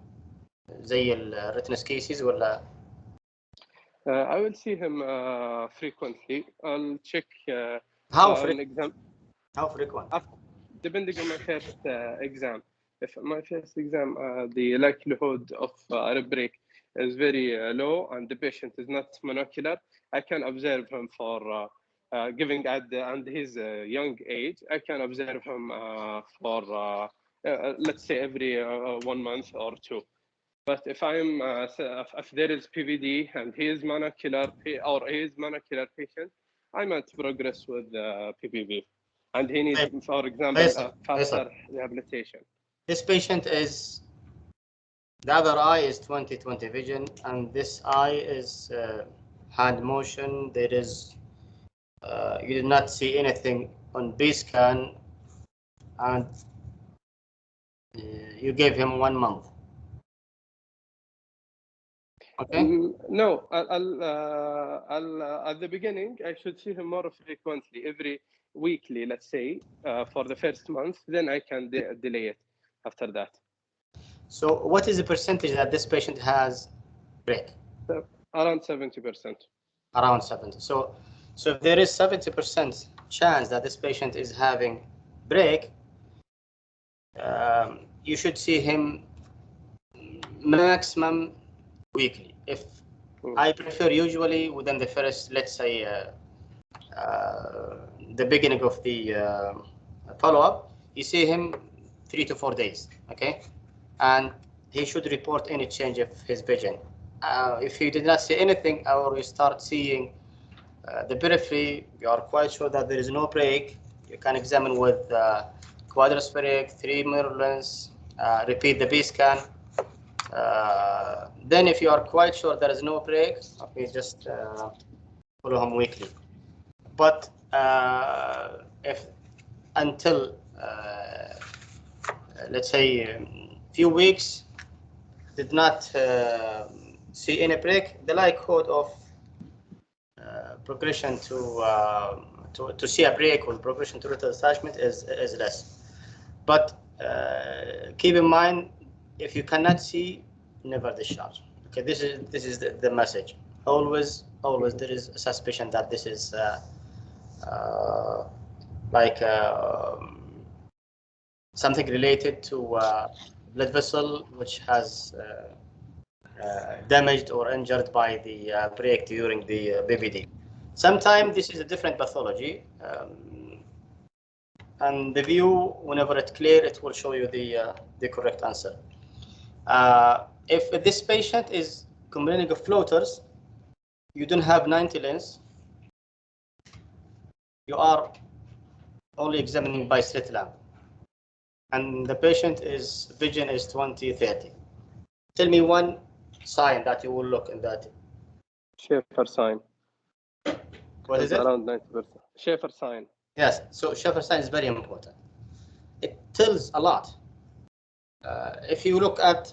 زي الريتنس cases ولا I will see him frequently. I'll check how an exam. How frequent? Depending on my first exam. If my first exam, the likelihood of a break is very low and the patient is not monocular, I can observe him for giving at his young age. I can observe him for let's say every 1 month or 2. But if if there is PVD and he is monocular patient, I might progress with PPV, and he needs, for example, faster rehabilitation. This patient is, the other eye is 20/20 vision, and this eye is hand motion. There is, you did not see anything on B scan, and you gave him 1 month. Okay. No, I'll at the beginning I should see him more frequently, every weekly, let's say, for the first month. Then I can delay it after that. So, what is the percentage that this patient has break? Around 70%. Around 70. So if there is 70% chance that this patient is having break, you should see him maximum weekly. If I prefer usually within the first, let's say, the beginning of the follow-up, you see him 3 to 4 days, okay? And he should report any change of his vision. If you did not see anything, or you start seeing the periphery, you are quite sure that there is no break, you can examine with quadraspheric, 3-mirror lens, repeat the B scan. Then if you are quite sure there is no break, okay, just follow him weekly. But if until let's say few weeks did not see any break, the likelihood of progression to see a break or progression to retinal detachment is less. But keep in mind, if you cannot see, never discharge. Okay, this is the message. Always there is a suspicion that this is like something related to blood vessel which has damaged or injured by the break during the BBD. Sometimes this is a different pathology, and the view, whenever it's clear, it will show you the correct answer. If this patient is complaining of floaters, you don't have 90 lens, you are only examining by slit lamp, and the patient is vision is 20/30. Tell me one sign that you will look in that. Schaefer sign. What is it? Around 90%. Schaefer sign. Yes, so Schaefer sign is very important. It tells a lot. If you look at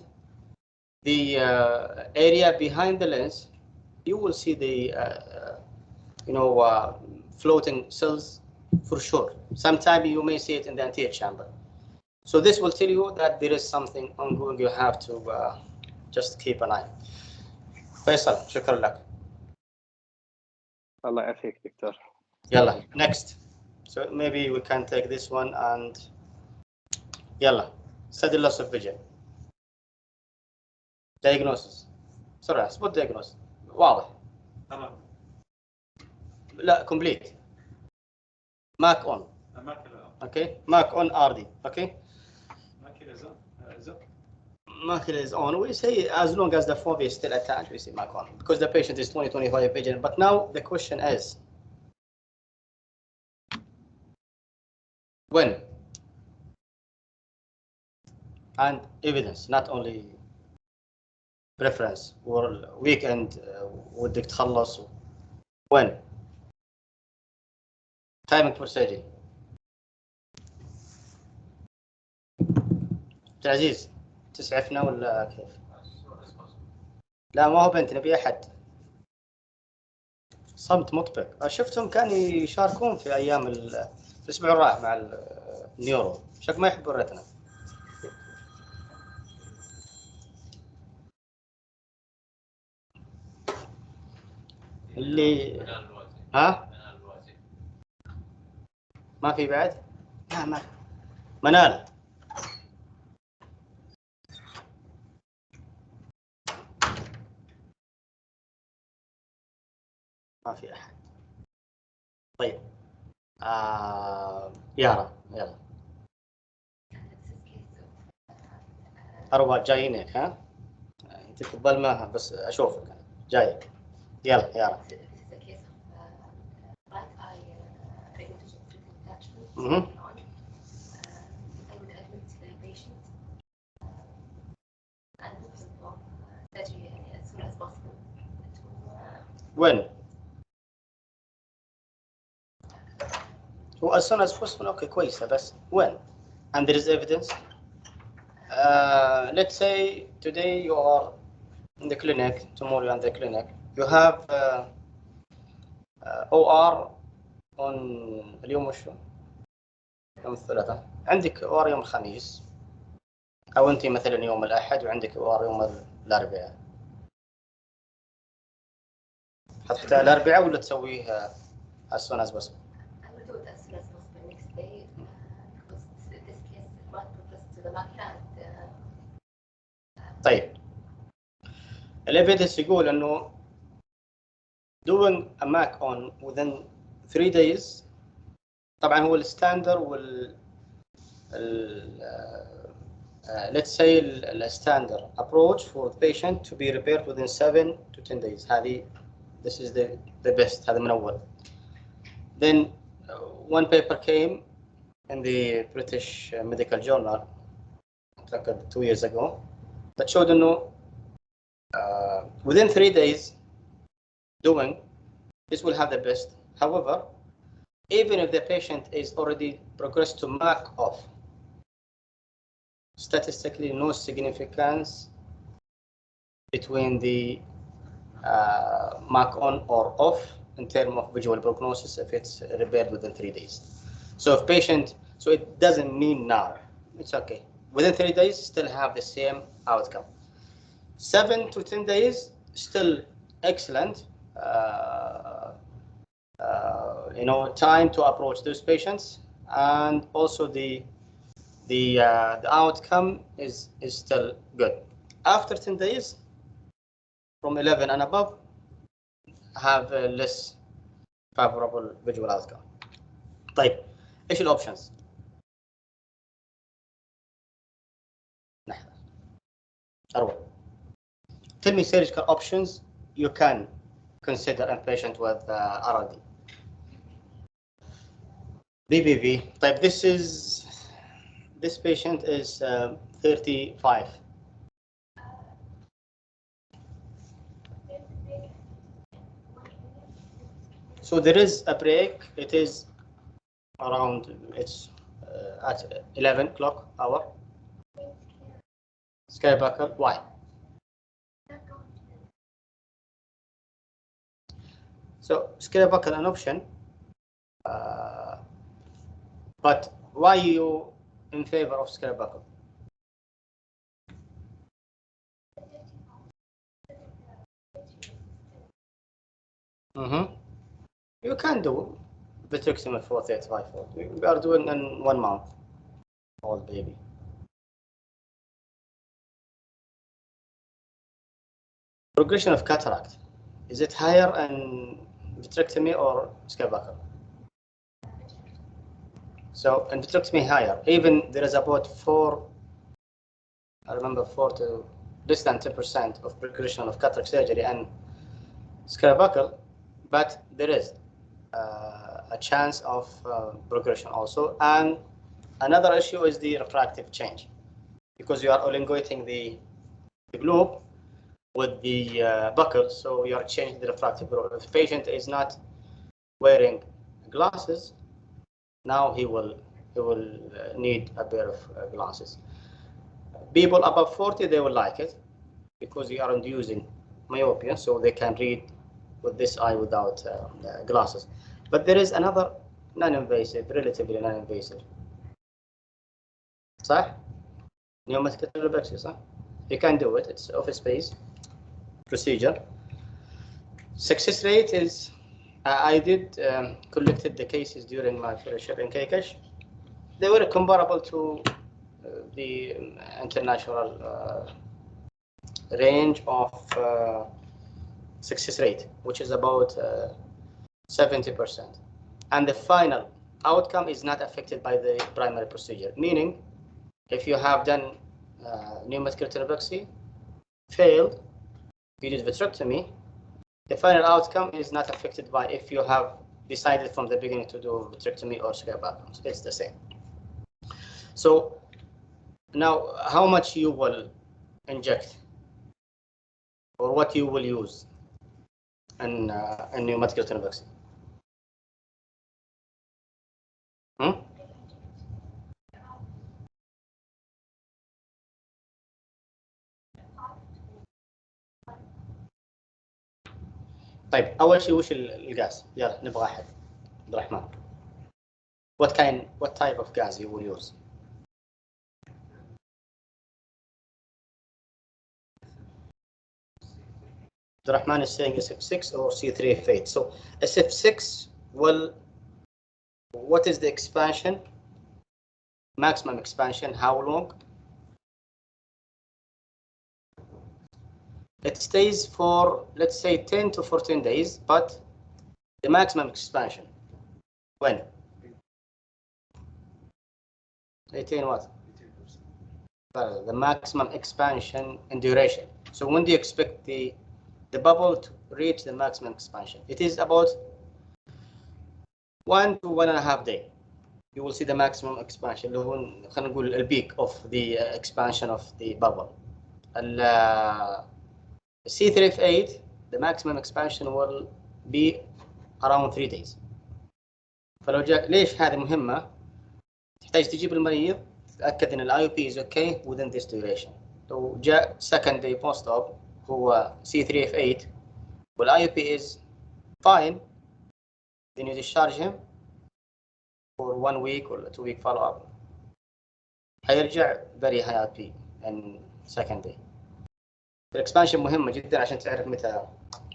the area behind the lens, you will see the floating cells for sure. Sometimes you may see it in the anterior chamber. So this will tell you that there is something ongoing. You have to just keep an eye. فيصل شكرا لك. الله يعافيك دكتور. يلا next. So maybe we can take this one and يلا study loss of vision. Diagnosis. بسرعة spot diagnosis. واضح. تمام. لا complete. Mark on. Okay. Mark on RD. Okay. Macula is on. We say as long as the fovea is still attached, we say mark on, because the patient is 20/25 vision. But now the question is, when? And evidence, not only preference or weekend ودك تخلص. When? Timing for surgery. عبد العزيز تسعفنا ولا كيف؟ لا ما هو بنت، نبي أحد. صمت مطبق. شفتهم كانوا يشاركون في ايام الاسبوع الرائع مع النيورو. شكل ما يحبوا الريتنا. اللي ها ما في بعد؟ لا ما في. منال ما في احد. طيب يارا يلا أروى جايين هيك ها؟ انت تقبل ما بس اشوفك انا جاي. يلا يارا. وين؟ هو as soon as possible. اوكي كويسه بس وين؟ And there is evidence. Let's say today you are in the clinic, tomorrow you're in the clinic. You have OR on اليوم وشو؟ يوم الثلاثاء. عندك OR يوم الخميس. أو أنت مثلا يوم الأحد وعندك OR يوم الأربعاء. حتى الأربعاء ولا تسويه as soon as possible؟ I will do it as soon as possible next day because this case might progress to the MAC and طيب الإيفيدنس يقول إنه doing a MAC on within 3 days طبعا هو الستاندر وال let's say the standard approach for the patient to be repaired within 7 to 10 days. هذه this is the best. هذا من أول. Then one paper came in the British Medical Journal like 2 years ago that showed إنه within 3 days doing this will have the best. However, even if the patient is already progressed to MAC off, statistically no significance between the MAC on or off in terms of visual prognosis if it's repaired within 3 days. So if patient, so it doesn't mean now, it's okay. Within 3 days, still have the same outcome. 7 to 10 days, still excellent. Time to approach those patients, and also the outcome is still good. After 10 days, from 11 and above, have a less favorable visual outcome. طيب ايش الاوبشنز؟ أروى. Tell me surgical options you can consider in patient with RLD. BBV. طيب this patient is 35. So there is a break. It is around, it's at 11 o'clock hour. Skybuckle. Why? So skybuckle an option, but why you in favor of skybuckle? You can do vitrectomy for 35 fold. We are doing in 1 month old baby. Progression of cataract, is it higher in vitrectomy or skybuckle? So in vitrectomy higher, even there is about 4 to less than 10% of progression of cataract surgery and skybuckle, but there is a chance of progression also. And another issue is the refractive change, because you are elongating the globe with the buckle, so you are changing the refractive growth. If the patient is not wearing glasses, now he will need a pair of glasses. People above 40, they will like it because you are inducing myopia, so they can read with this eye without glasses. But there is another non-invasive, relatively non-invasive. صح؟ Pneumatic telephthimolgy, صح? You can do it. It's office-based procedure. Success rate is, I did collected the cases during my fellowship in KKH. They were comparable to the international range of success rate, which is about 70%. And the final outcome is not affected by the primary procedure, meaning if you have done pneumatic telephthimolgy, failed, you did vitrectomy, the final outcome is not affected by if you have decided from the beginning to do vitrectomy or scalp outcomes. It's the same. So now, how much you will inject or what you will use in pneumatic telephthimolgy? طيب اول شيء وش الغاز؟ يلا نبغى احد. عبد الرحمن. What type of gas you will use? Abd Rahman is saying SF6 or C3F8. So SF6 will, what is the expansion? Maximum expansion, how long? It stays for, let's say, 10 to 14 days, but the maximum expansion, when? 18 what? The maximum expansion in duration. So when do you expect the bubble to reach the maximum expansion? It is about 1 to 1.5 days. You will see the maximum expansion. خلينا نقول the peak of the expansion of the bubble. C3F8, the maximum expansion will be around 3 days. فلو جاك ليش هذه مهمة؟ تحتاج تجيب المريض تتأكد ان الاي بي is okay within this duration. لو جاء second day post op هو C3F8 والاي بي is fine, then you discharge him for 1 week or 2 week follow up. حيرجع very high IP in second day. الاكسبانشن مهمة جدا عشان تعرف متى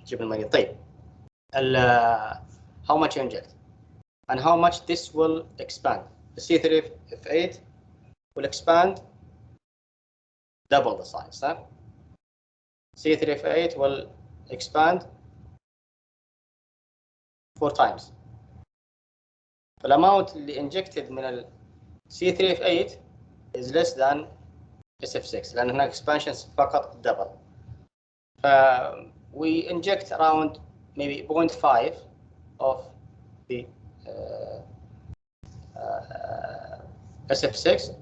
تجيب المريض. طيب how much you inject and how much this will expand. The C3F8 will expand double the size. Huh? C3F8 will expand 4 times. فالامount اللي injected من ال C3F8 is less than SF6 لأن هناك expansions فقط double. We inject around maybe 0.5 of the SF6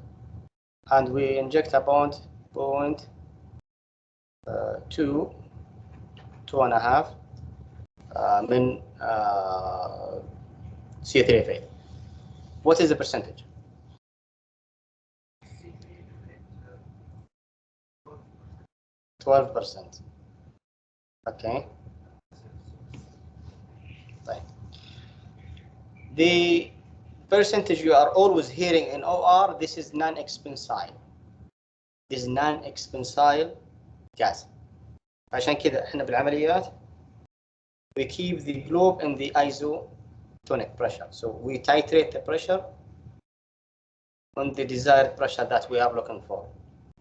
and we inject about 0.2, 2.5 من C3F8. What is the percentage? 12%. Okay. Right. The percentage you are always hearing in OR, this is non-expansile. This is non-expansile gas. عشان كذا احنا بالعمليات we keep the globe in the isotonic pressure. So we titrate the pressure on the desired pressure that we are looking for.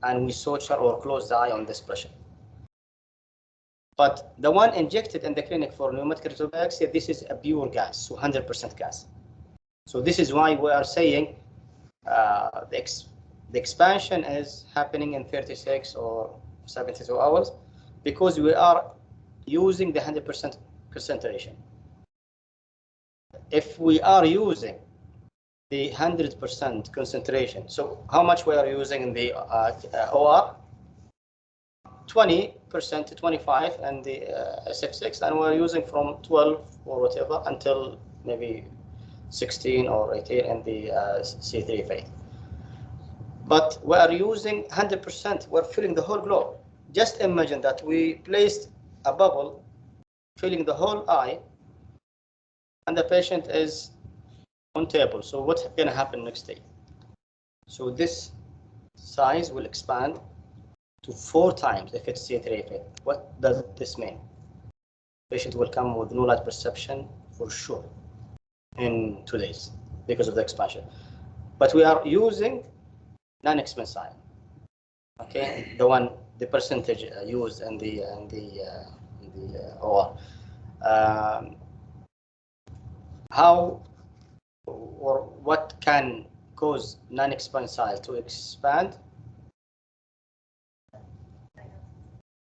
And we suture or close the eye on this pressure. But the one injected in the clinic for pneumatic retrovaxia, this is a pure gas, so 100% gas. So this is why we are saying the expansion is happening in 36 or 72 hours because we are using the 100% concentration. If we are using the 100% concentration, so how much we are using in the OR? 20% to 25 and the SF6, and we're using from 12 or whatever until maybe 16 or 18 in the C3F8. But we are using 100%, we're filling the whole globe. Just imagine that we placed a bubble filling the whole eye, and the patient is on table. So what's going to happen next day? So this size will expand to 4 times if it's C3 effect. What does this mean? Patient will come with no light perception for sure in 2 days because of the expansion. But we are using non-expansile. Okay, the percentage used in the OR. How or what can cause non-expansile to expand?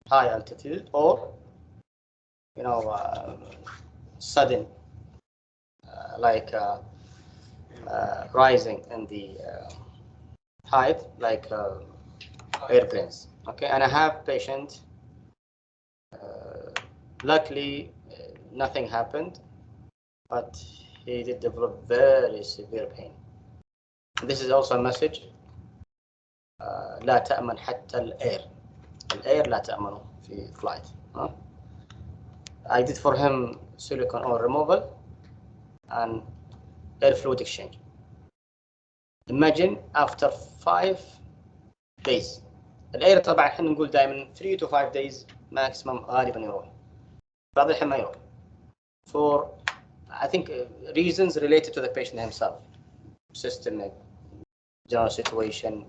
High altitude or sudden rising in the height, like airplanes. Okay, and I have patient. Luckily, nothing happened, but he did develop very severe pain. This is also a message. لا تأمن حتى الأير لا تأمنه في flight. I did for him silicone ore removal and air fluid exchange. Imagine after 5 days. الاير طبعا احنا نقول دائما 3 to 5 days maximum غالبا يروح. بعض الحين ما يروح. For I think reasons related to the patient himself, systemic, general situation,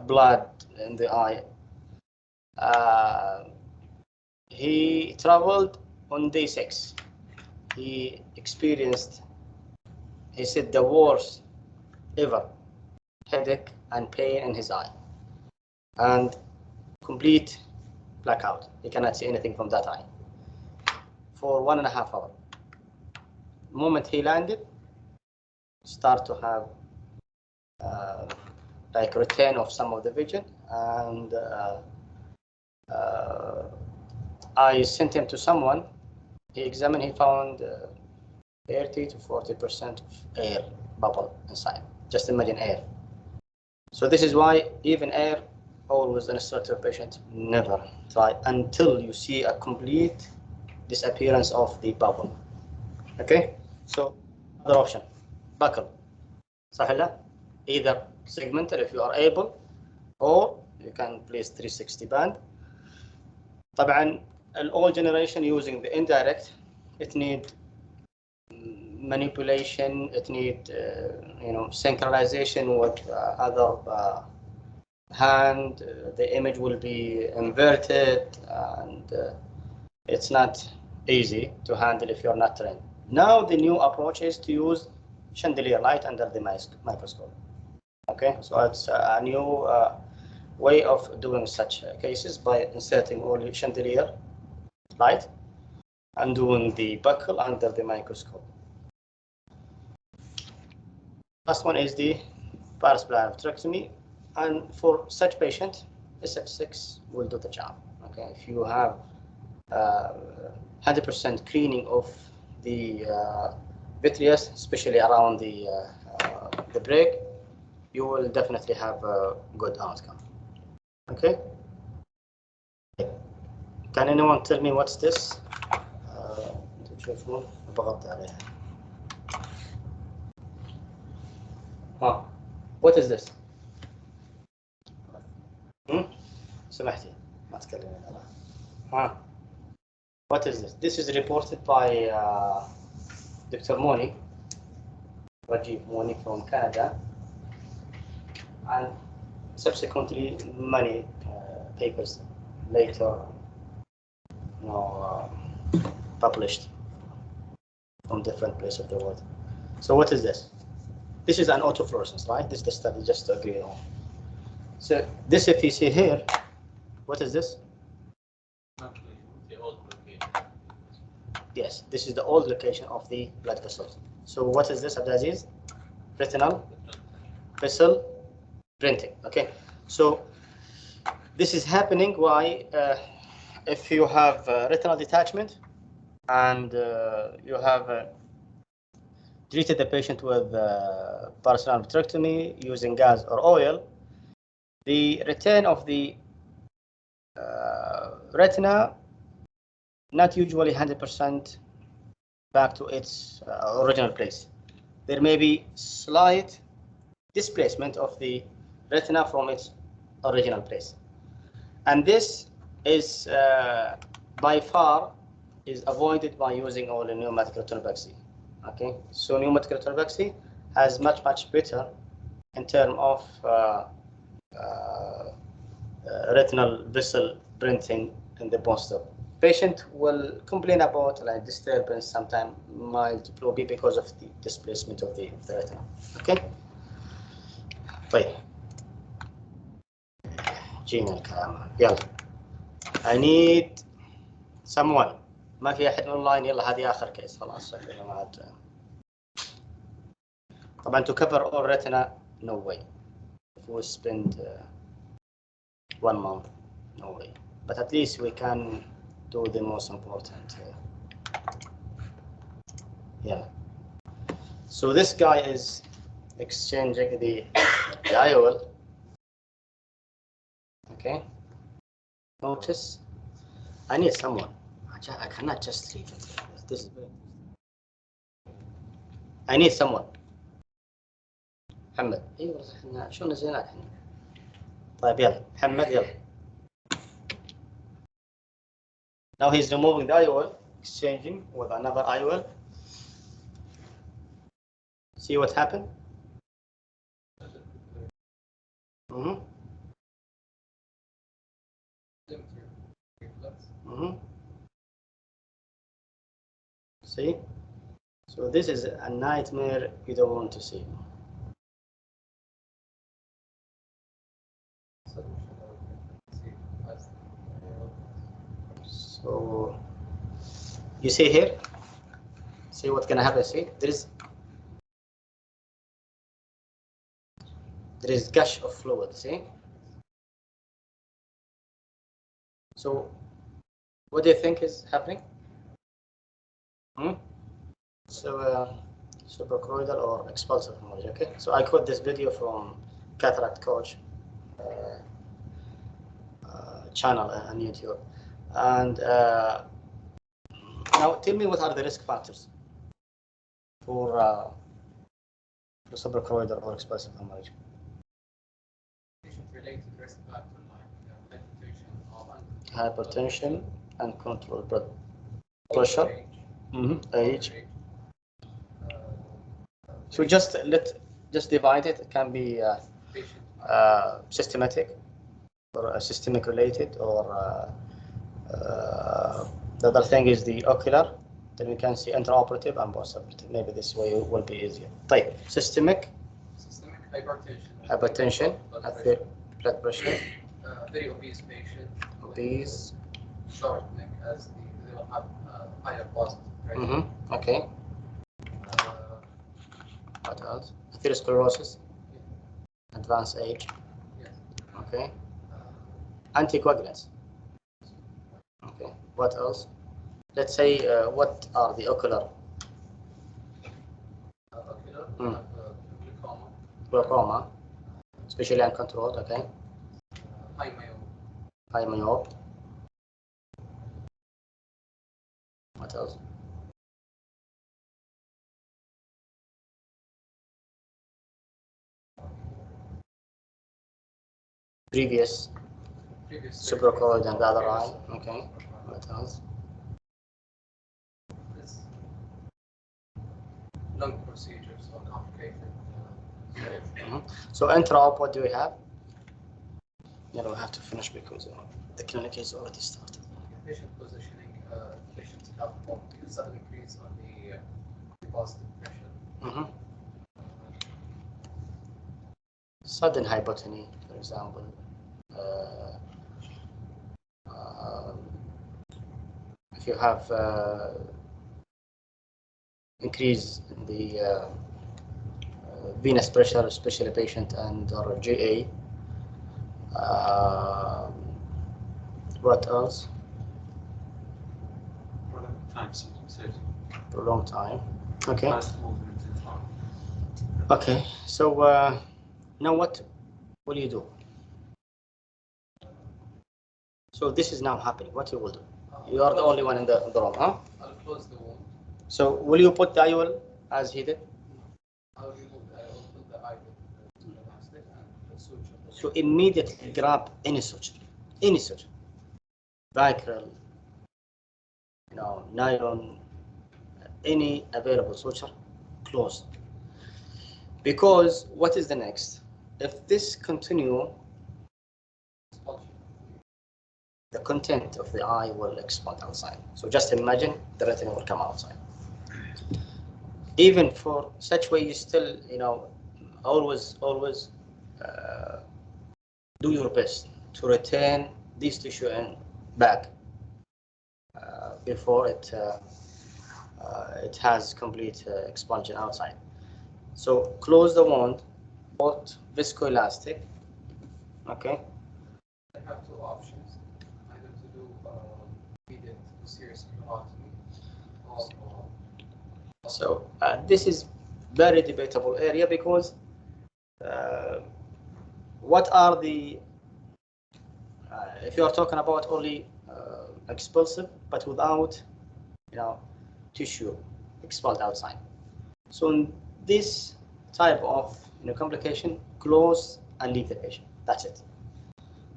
blood in the eye. He traveled on day 6. He experienced, he said, the worst ever headache and pain in his eye and complete blackout. He cannot see anything from that eye for 1.5 hours. The moment he landed, start to have like return of some of the vision, and I sent him to someone. He examined, he found 30 to 40% of air bubble inside. Just imagine air. So this is why even air, always an instructor patient, never try until you see a complete disappearance of the bubble. Okay, so other option, buckle. Sahila, either segmental if you are able, or you can place 360 band. طبعا all generation using the indirect, it need manipulation, it need synchronization with other hand. The image will be inverted, and it's not easy to handle if you're not trained. Now the new approach is to use chandelier light under the microscope. Okay, so it's a new way of doing such cases by inserting only chandelier light and doing the buckle under the microscope. Last one is the parasplenectomy, and for such patient, SF6 will do the job. Okay, if you have 100% cleaning of the vitreous, especially around the break, you will definitely have a good outcome. Okay. Can anyone tell me what's this? تشوفون بغطي عليها. What is this? سمحتي ما تكلمين الآن. What is this? This is reported by Dr. Moni, Rajiv Moni from Canada, and subsequently many papers later published from different places of the world. So what is this? This is an autofluorescence, right? This is the study, just to agree on. So this, if you see here, what is this? Yes, this is the old location of the blood vessels. So what is this, Abdulaziz? Retinal vessel printing. Okay, so this is happening. Why? If you have retinal detachment and you have treated the patient with paraspinal vitrectomy using gas or oil, the return of the retina not usually 100% back to its original place. There may be slight displacement of the retina from its original place. And this is by far is avoided by using only pneumatic retinopexy. Okay, so pneumatic retinopexy has much better in terms of retinal vessel printing in the posture. Patient will complain about like disturbance, sometimes mild flopy because of the displacement of the retina. Okay. طيب جينا الكلام يلا. I need someone. ما في أحد أونلاين. يلا هذه آخر كيس خلاص شكلنا ما عاد. طبعا to cover all retina no way. If we spend 1 month no way. But at least we can do the most important. Yeah. So this guy is exchanging the IOL. Okay. Notice. I need someone. I cannot just leave it. This is very... I need someone. محمد. ايوه احنا شو نزلناك احنا. طيب يلا محمد يلا. Now he's removing the IOL, exchanging with another IOL. See what happened? See? So this is a nightmare you don't want to see. So you see here? See what's gonna happen? See, there is gush of fluid. See? So what do you think is happening? So suprachoroidal or expulsive hemorrhage. Okay. So I quote this video from Cataract Coach channel on YouTube. And now tell me what are the risk factors for suprachoroidal or expulsive hemorrhage? Patient-related risk factor like hypertension and controlled blood pressure, age. So just divide it. It can be systematic or systemic related, or the other thing is the ocular. Then we can see intraoperative and postoperative. Maybe this way will be easier. طيب, systemic hypertension, blood pressure. Very obese patient. Obese. Shortening as they will have higher positive pressure. Okay. What else? Atherosclerosis. Yeah. Advanced age. Yes. Okay. Anticoagulants. Okay. What else? Let's say what are the ocular? Glaucoma. Especially uncontrolled. Okay. High myope. What else? Previous suprachoroid and the other eye. Okay. What else? Lung procedures or complicated. So intraop, what do we have? Yeah, we have to finish because the clinic is already started. Patient positioning, patients have a sudden increase on the positive pressure. Sudden hypotony, for example. If you have increase in the venous pressure, especially patient under GA. What else? Prolonged time. Okay. Okay. So now what will you do? So this is now happening. What you will do? You are the only one in the room, huh? I'll close the wound. So will you put the IOL as he did? I'll remove. I will put the eye to the elastic and suture. So immediately grab any suture, Vicryl, nylon, any available suture, close. Because what is the next? If this continue, the content of the eye will expand outside. So just imagine the retina will come outside. Even for such way, you still, always do your best to retain this tissue in back before it has complete expulsion outside. So close the wound, both viscoelastic, okay? I have two options, either to do immediate serious sclerotomy or So this is very debatable area because what are the if you are talking about only expulsive but without tissue expelled outside. So in this type of complication, close and leave the patient. That's it.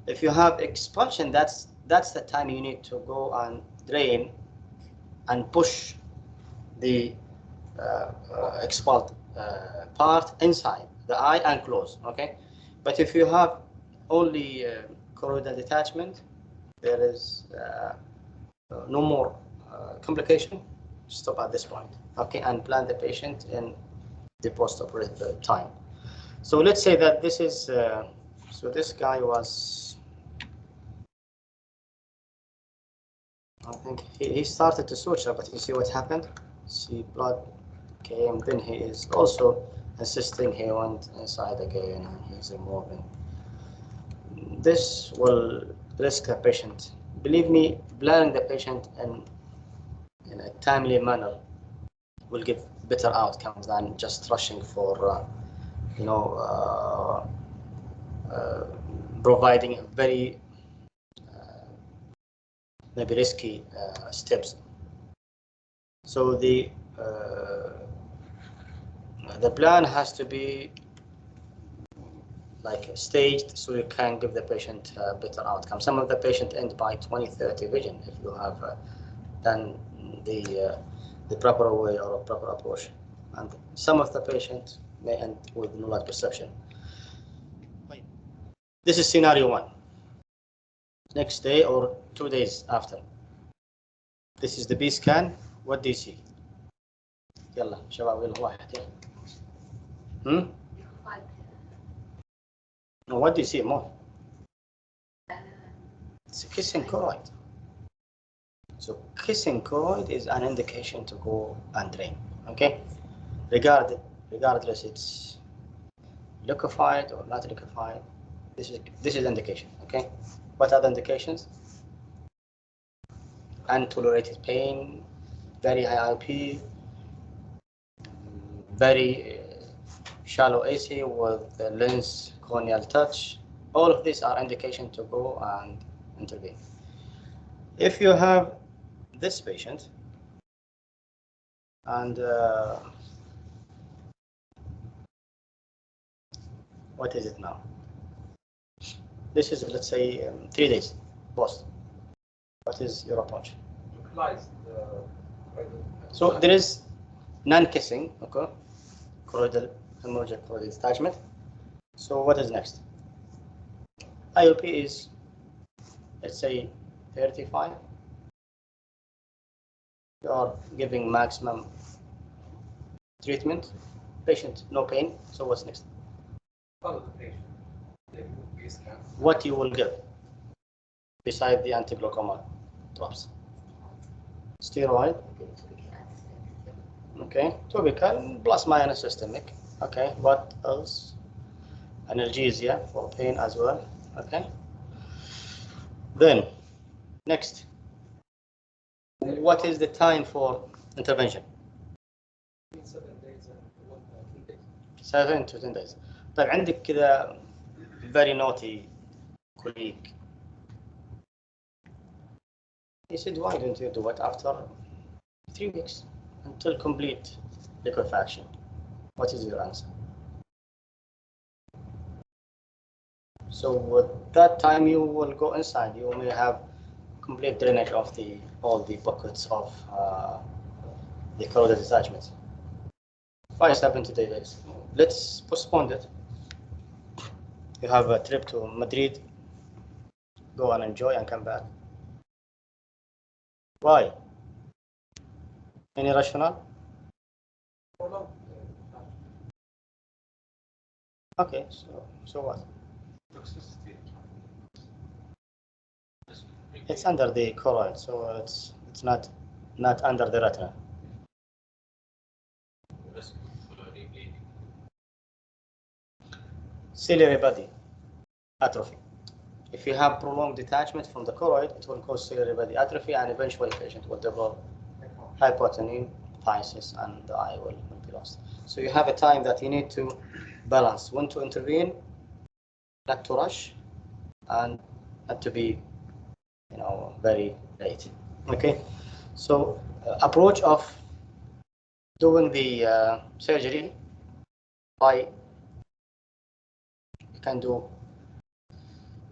If you have expulsion, that's the time you need to go and drain and push the expelled part inside the eye and close. Okay, but if you have only choroidal detachment, there is no more complication. Stop at this point. Okay, and plan the patient in the post-operative time. So let's say that this is so this guy was, I think he started to suture, but you see what happened. See, blood came, then he is also insisting he went inside again and he's removing. This will risk the patient. Believe me, planning the patient in a timely manner will give better outcomes than just rushing for providing very maybe risky steps. So the plan has to be like staged so you can give the patient better outcome. Some of the patient end by 20/30 vision if you have done the proper way or proper approach, and some of the patient may end with no light perception. This is scenario one. Next day or 2 days after. This is the B scan. What do you see? يلا شباب يلا واحد يلا. What do you see more? It's a kissing choroid. So kissing choroid is an indication to go and drain. Okay, regardless it's liquefied or not liquefied. This is indication. Okay, what are the indications? Untolerated pain, very high IP, very shallow AC with the lens corneal touch. All of these are indication to go and intervene. If you have this patient and what is it now? This is, let's say, 3 days post. What is your approach? So there is non-kissing, okay, choroidal hemorrhagic choroidal detachment. So what is next? IOP is, let's say, 35. You are giving maximum treatment. Patient, no pain. So what's next? follow the patient. What you will give beside the anti-glaucoma drops? Steroid. Okay, topical plus minus systemic. Okay, what else? Analgesia for pain as well. Okay. Then, next. What is the time for intervention? 7 days and 2 days. 7 to 10 days. طيب عندك كذا very naughty colleague He said, why don't you do it after 3 weeks until complete liquefaction? What is your answer? So at that time you will go inside. You may have complete drainage of all the buckets of the corroded detachments. 5-7 days. Let's postpone it. You have a trip to Madrid. Go and enjoy and come back. Why? Any rationale? Okay, so what? It's under the choroid, so it's not under the retina. Ciliary body atrophy. If you have prolonged detachment from the choroid, it will cause ciliary body atrophy, and eventually the patient will develop hypotony, phthisis, and the eye will be lost. So you have a time that you need to balance when to intervene, not to rush, and not to be, very late. Okay, so approach of doing the surgery by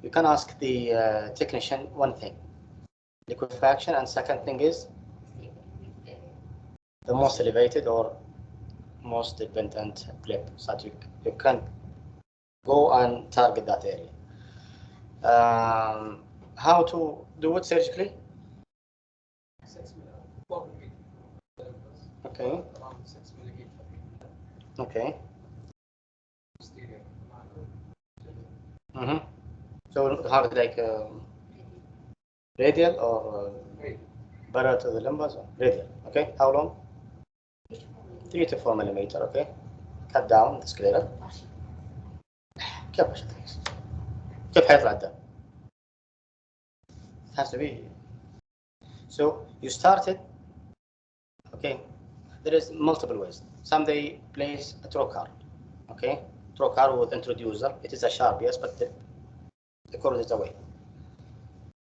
you can ask the technician one thing, liquefaction, and second thing is the most elevated or most dependent blip, so that you can go and target that area. How to do it surgically? Okay. Okay. So how like radial or parallel to the limbus? Radial. Okay. How long? 3 to 4 millimeter. Okay. Cut down the sclera. كيف حيطلع الدم؟ It has to be. So you started. Okay. There is multiple ways. Some they place a trocar. Okay. Trocar with introducer. It is a sharp, yes, but the cord is away.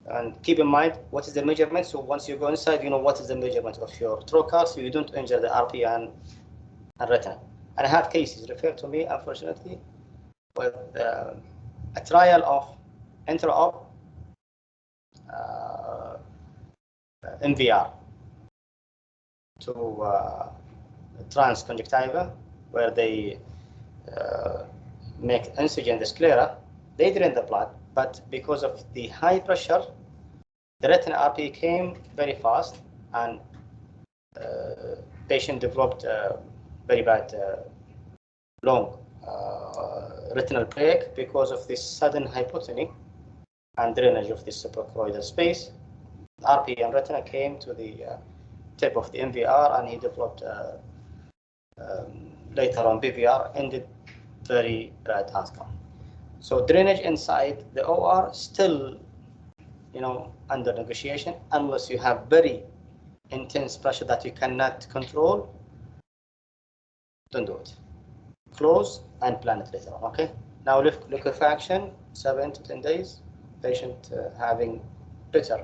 And keep in mind what is the measurement. So once you go inside, you know what is the measurement of your trocar, so you don't injure the RP and retina. And I have cases referred to me, unfortunately, with a trial of intra-op MVR to transconjunctiva, where they make incision the sclera. They drain the blood, but because of the high pressure, the retina RP came very fast, and patient developed very bad long retinal break because of this sudden hypotony and drainage of the suprachoroidal space. RP and retina came to the tip of the MVR, and he developed later on BVR, ended very bad outcome. So drainage inside the OR still, under negotiation, unless you have very intense pressure that you cannot control. Don't do it. Close and plan it later on. Okay. Now liquefaction, 7 to 10 days. Patient having better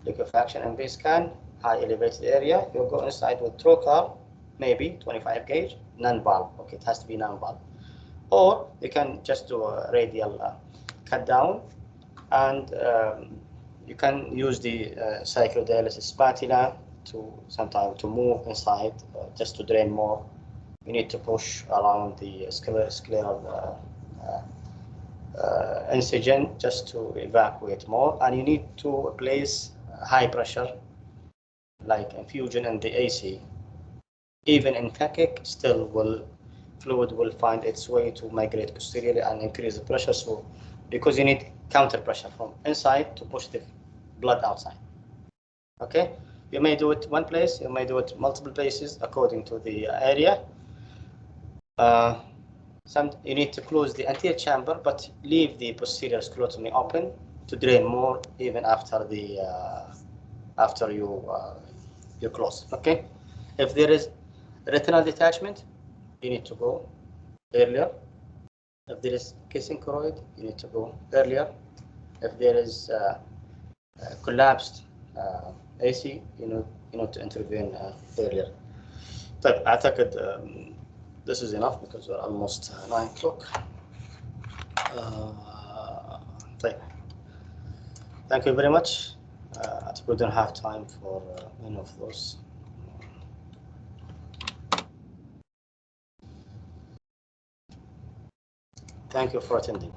liquefaction and base scan, high elevated area. You'll go inside with trocar, maybe 25 gauge, non-bulb. Okay, it has to be non-bulb. Or you can just do a radial cut down, and you can use the cyclodialysis spatula to move inside, just to drain more. You need to push around the scleral incision just to evacuate more, and you need to place high pressure, like infusion in the AC. Even in phakic, fluid will find its way to migrate posteriorly and increase the pressure. So, because you need counter pressure from inside to push the blood outside. Okay, you may do it one place, you may do it multiple places according to the area. You need to close the anterior chamber, but leave the posterior sclerotomy open to drain more even after you close. Okay, if there is retinal detachment, you need to go earlier. If there is kissing choroid, you need to go earlier. If there is collapsed AC to intervene earlier. طيب أعتقد this is enough because we're almost 9 o'clock. طيب. Thank you very much. I think we don't have time for any of those. Thank you for attending.